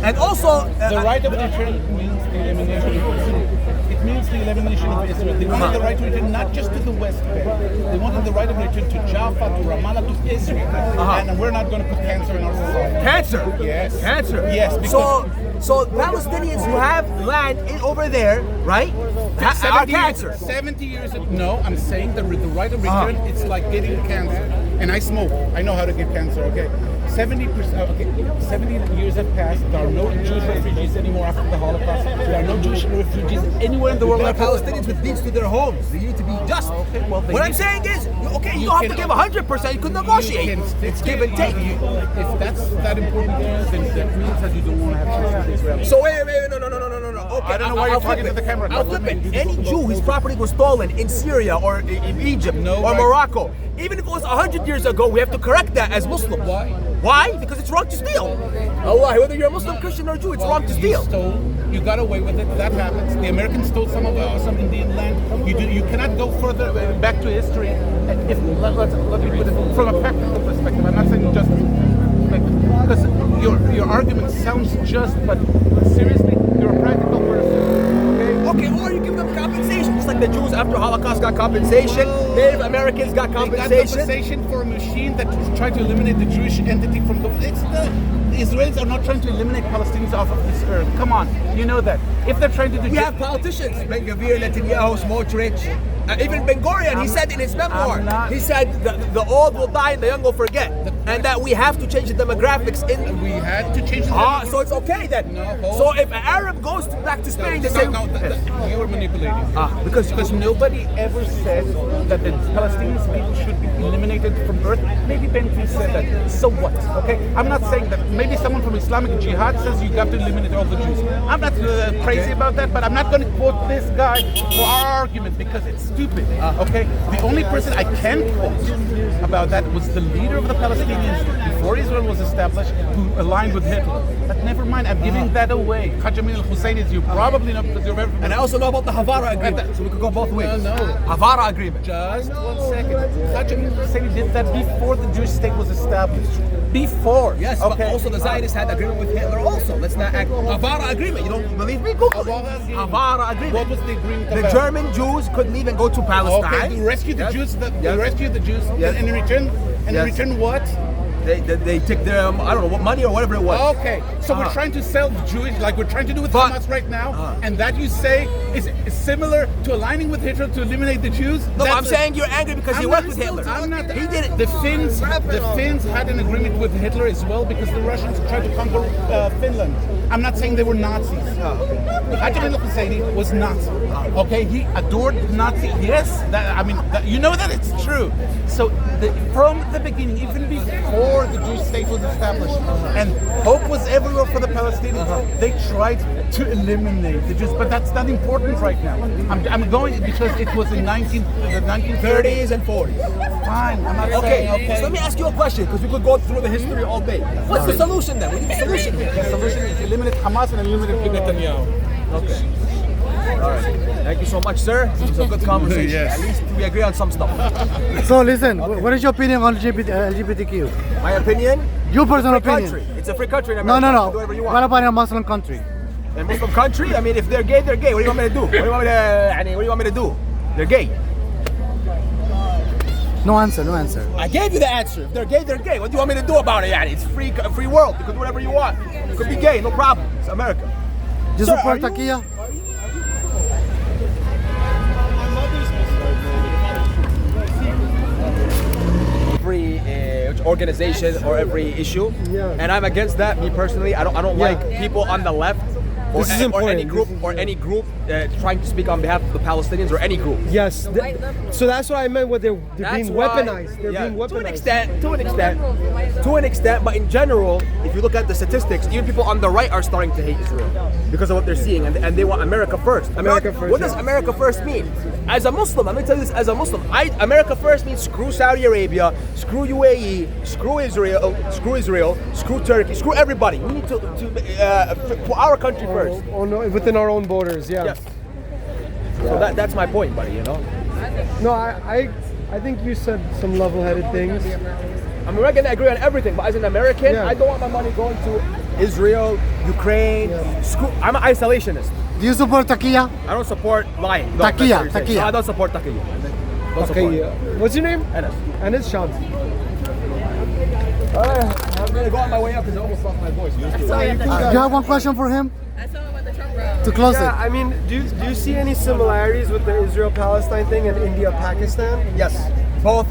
And also, the right of return means the elimination of Israel. It means the elimination of Israel. They wanted the right to return not just to the West Bank. They wanted the right of return to Jaffa, to Ramallah, to Israel. And we're not going to put cancer in our society. Cancer? Yes. Cancer? Yes. So Palestinians who have land over there, right, are cancer. 70 years ago, no, I'm saying the right of return, it's like getting cancer. And I smoke. I know how to get cancer, okay? 70 years have passed. There are no Jewish refugees anymore after the Holocaust. There are no Jewish refugees anywhere in the world. There are Palestinians with deeds to their homes. They need to be just. What I'm saying is, you don't have to give 100%. You can negotiate. It's give and take. If that's that important to you, then that means that you don't want to have peace with Israel. So wait, no. Okay, I don't know why you're talking to the camera. I'll flip it. Any Jew whose property was stolen in Syria or in Egypt or Morocco, even if it was 100 years ago, we have to correct that as Muslims. Why? Why? Because it's wrong to steal. Allah, whether you're a Muslim, Christian, or Jew, it's wrong to steal. You got away with it. That happens. The Americans stole some Indian land. You cannot go further back to history. Let me put it from a practical perspective. I'm not saying just because your argument sounds just, but seriously, you're a practical person. Okay, or you give them compensation, just like the Jews after Holocaust got compensation, Native Americans got compensation. They got compensation for a machine that tried to eliminate the Jewish entity from the. The Israelis are not trying to eliminate Palestinians off of this earth. Come on, you know that. If they're trying to do, we have politicians, Ben-Gvir, Netanyahu, Smotrich, even Ben-Gurion. He said in his memoir, he said the old will die and the young will forget. and that we have to change the demographics in. We had to change the demographics. So it's okay then. No, so if an Arab goes back to Spain, they say you were manipulating. Because nobody ever said that the Palestinian people should be eliminated from Earth. Maybe Ben said that. So what? Okay, I'm not saying that. Maybe someone from Islamic Jihad says you have to eliminate all the Jews. I'm not crazy about that, but I'm not going to quote this guy for our argument because it's stupid. Okay, the only person I can quote about that was the leader of the Palestinians before Israel was established, who aligned with Hitler. But never mind, I'm giving that away. Hajj Amin al-Hussein is you probably know because you're very familiar. And I also know about the Havara agreement, so we could go both ways. No. Havara agreement. Just 1 second. Hajj Amin al-Hussein did that before the Jewish state was established. Before. Yes, but also the Zionists had agreement with Hitler also. Let's not act. Havara agreement. You don't believe me? Google it. Havara agreement. What was the agreement The about? German Jews could leave and go to Palestine. Okay, to rescue the Jews. They rescue the Jews. Yes. And in return, what? They take their I don't know what money or whatever it was. Okay, so we're trying to sell the Jewish like we're trying to do with Hamas right now, and that you say is similar to aligning with Hitler to eliminate the Jews. No, I'm saying you're angry because you worked with Hitler. I'm not. He did it. The Finns had an agreement with Hitler as well because the Russians tried to conquer Finland. I'm not saying they were Nazis. Hajj Amin al-Husseini was Nazi. Okay, he adored Nazi. Yes, you know that it's true. So from the beginning, even before the Jewish state was established, and hope was everywhere for the Palestinians, they tried to eliminate the Jews. But that's not important right now. I'm going because it was in the 1930s and 40s. Fine, I'm not Okay, saying, okay. So let me ask you a question because we could go through the history all day. What's the solution then? We need a solution here. The solution is eliminate Hamas and eliminate Netanyahu. Okay. All right. Thank you so much, sir. It was a good conversation. Yes. At least we agree on some stuff. So listen, what is your opinion on LGBTQ? My opinion? Your personal Free opinion. country. It's a free country in America. No. You can do whatever you want. What about in a Muslim country? In a Muslim country? I mean, if they're gay, they're gay. What do you want me to do? What do you want me to do? They're gay. No answer. I gave you the answer. If they're gay, they're gay. What do you want me to do about it? It's free world. You can do whatever you want. You could be gay, no problem. It's America. You support Takia? Every organization or every issue, and I'm against that. Me personally, I don't like people on the left or any group trying to speak on behalf of the Palestinians or any group. Yes. So that's what I meant. What they're being weaponized. They're being weaponized. To an extent. But in general, if you look at the statistics, even people on the right are starting to hate Israel because of what they're seeing, and they want America first. America first. What does America first mean? As a Muslim, let me tell you this. As a Muslim, America first means screw Saudi Arabia, screw UAE, screw Israel, screw Turkey, screw everybody. We need to put our country first. Or no, within our own borders, Yes. So that's my point, buddy. No, I think you said some level-headed things. I mean, we're gonna agree on everything, but as an American, I don't want my money going to Israel, Ukraine. I'm an isolationist. Do you support Takia? I don't support lying. No, Takia. No, I don't support Takia. What's your name? Enes Shams. I'm gonna go on my way up because I almost lost my voice. You have one question for him? To close it. I mean, do you see any similarities with the Israel-Palestine thing and India-Pakistan? Yes. Both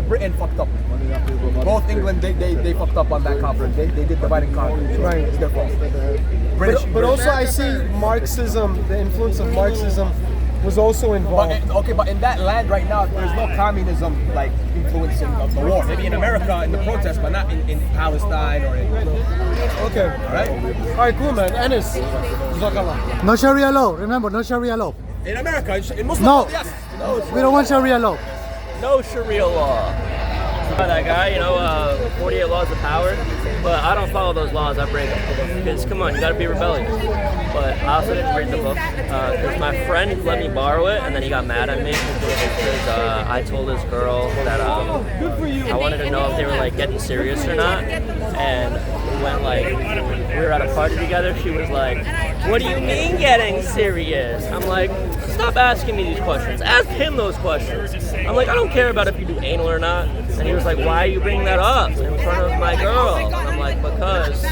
Britain fucked up. Both England, they fucked up on that conference. They did divide and conquer. Right. It's their fault. But also I see Marxism, the influence of Marxism was also involved. But in that land right now, there's no communism like influencing of the war. Maybe in America in the protests, but not in Palestine or in. Okay. All right, cool, man. Enes. No Sharia law. Remember, no Sharia law. In America, in Muslim No. yes. We don't want Sharia law. No Sharia law. That guy, 48 laws of power, but I don't follow those laws, I break them. Because, come on, you gotta be rebellious. But I also didn't read the book, because my friend let me borrow it, and then he got mad at me, because I told this girl that I wanted to know if they were, getting serious or not, and when, we were at a party together, she was like, what do you mean getting serious? I'm like, stop asking me these questions. Ask him those questions. I'm like, I don't care about if you do anal or not. And he was like, why are you bringing that up in front of my girl? And I'm like, because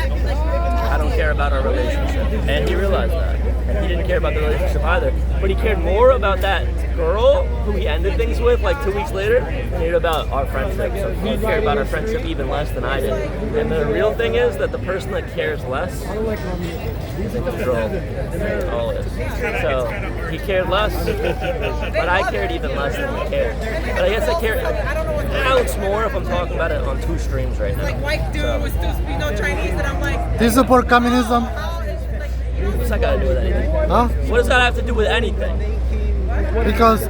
I don't care about our relationship. And he realized that. And he didn't care about the relationship either. But he cared more about that girl who he ended things with like 2 weeks later than he did about our friendship. So he cared about our friendship even less than I did. And the real thing is that the person that cares less is in control. That's all it is. So he cared less, but I cared even less than he cared. But I guess I care. It counts more if I'm talking about it on 2 streams right now. Like white dude with Chinese, and I'm like, Do you support communism? What's that got to do with anything? Huh? What does that have to do with anything? Because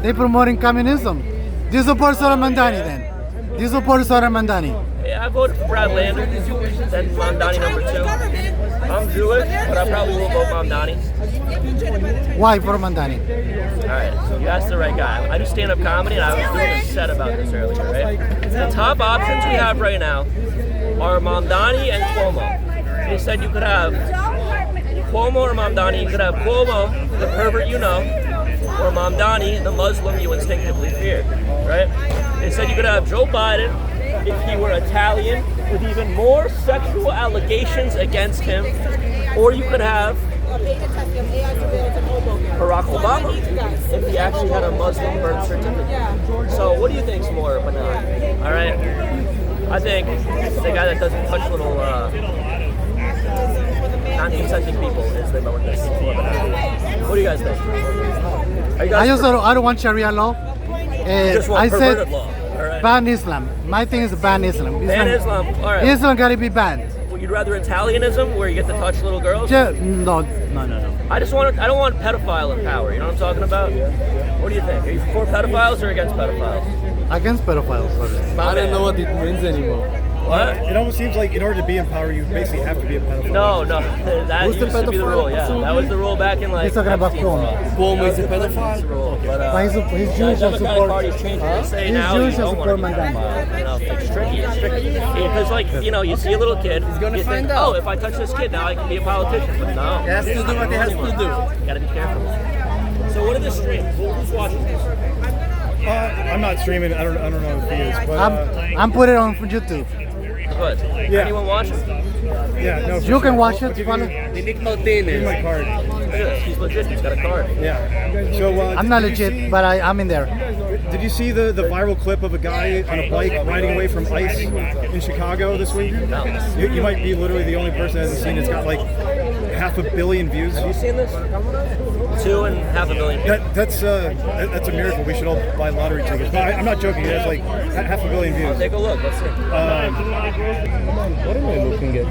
they promoting communism. Do you support Sora Mandani then? Do you support Sora Mandani? Yeah, I voted for Brad Lander, then Mamdani number 2. I'm Jewish, but I probably will vote Mamdani. Why for Mandani? Alright, so you asked the right guy. I do stand-up comedy, and I was doing a set about this earlier, right? The top options we have right now are Mamdani and Cuomo. They said you could have Cuomo or Mamdani. You could have Cuomo, the pervert you know, or Mamdani, the Muslim you instinctively fear, right? They said you could have Joe Biden if he were Italian with even more sexual allegations against him, or you could have Barack Obama if he actually had a Muslim birth certificate. So what do you think's more benign? All right, I think the guy that doesn't touch little non-consenting people is the more benign. What do you guys think? Are you guys I don't want Sharia law. just want I perverted said law. All right. ban Islam. My thing is ban Islam. Ban Islam. All right. Islam gotta be banned. Well, you'd rather Italianism, where you get to touch little girls? No. I don't want pedophile in power. You know what I'm talking about? What do you think? Are you for pedophiles or against pedophiles? Against pedophiles. I don't know what it means anymore. What? It almost seems like in order to be in power, you basically have to be a pedophile. No, that Who's the used to be the pedophile? rule. Yeah, that was the rule back in like. He's talking about Cuomo. Cuomo is a pedophile? That's the rule. But, But he's Jewish the and Democratic support. Party's changed it. They say He's now Jewish you and don't want to support be a Mandani. pedophile. You know, it's tricky. It's tricky. Because like, you know, you see a little kid, you think, oh, if I touch this kid, now I can be a politician. But no. He has to do what he has to do. You gotta be careful. So what are the streams? Who's watching this? I'm not streaming. I don't know if he is. But, I'm putting it on YouTube. Good. Yeah. Anyone watching? Yeah, no. You can watch it. Give Follow. Nick me Martinez. my card. Look at this. He's legit. He's got a card. Yeah. So I'm not did you legit, see- but I'm in there. Did you see the viral clip of a guy on a bike riding away from ICE in Chicago this week? No. You might be literally the only person that hasn't seen it. It's got like 500 million views. Have you seen this? 2.5 million people. That's a miracle. We should all buy lottery tickets. But I'm not joking. It has like 500 million views. Take a look. Let's see. What am I looking at?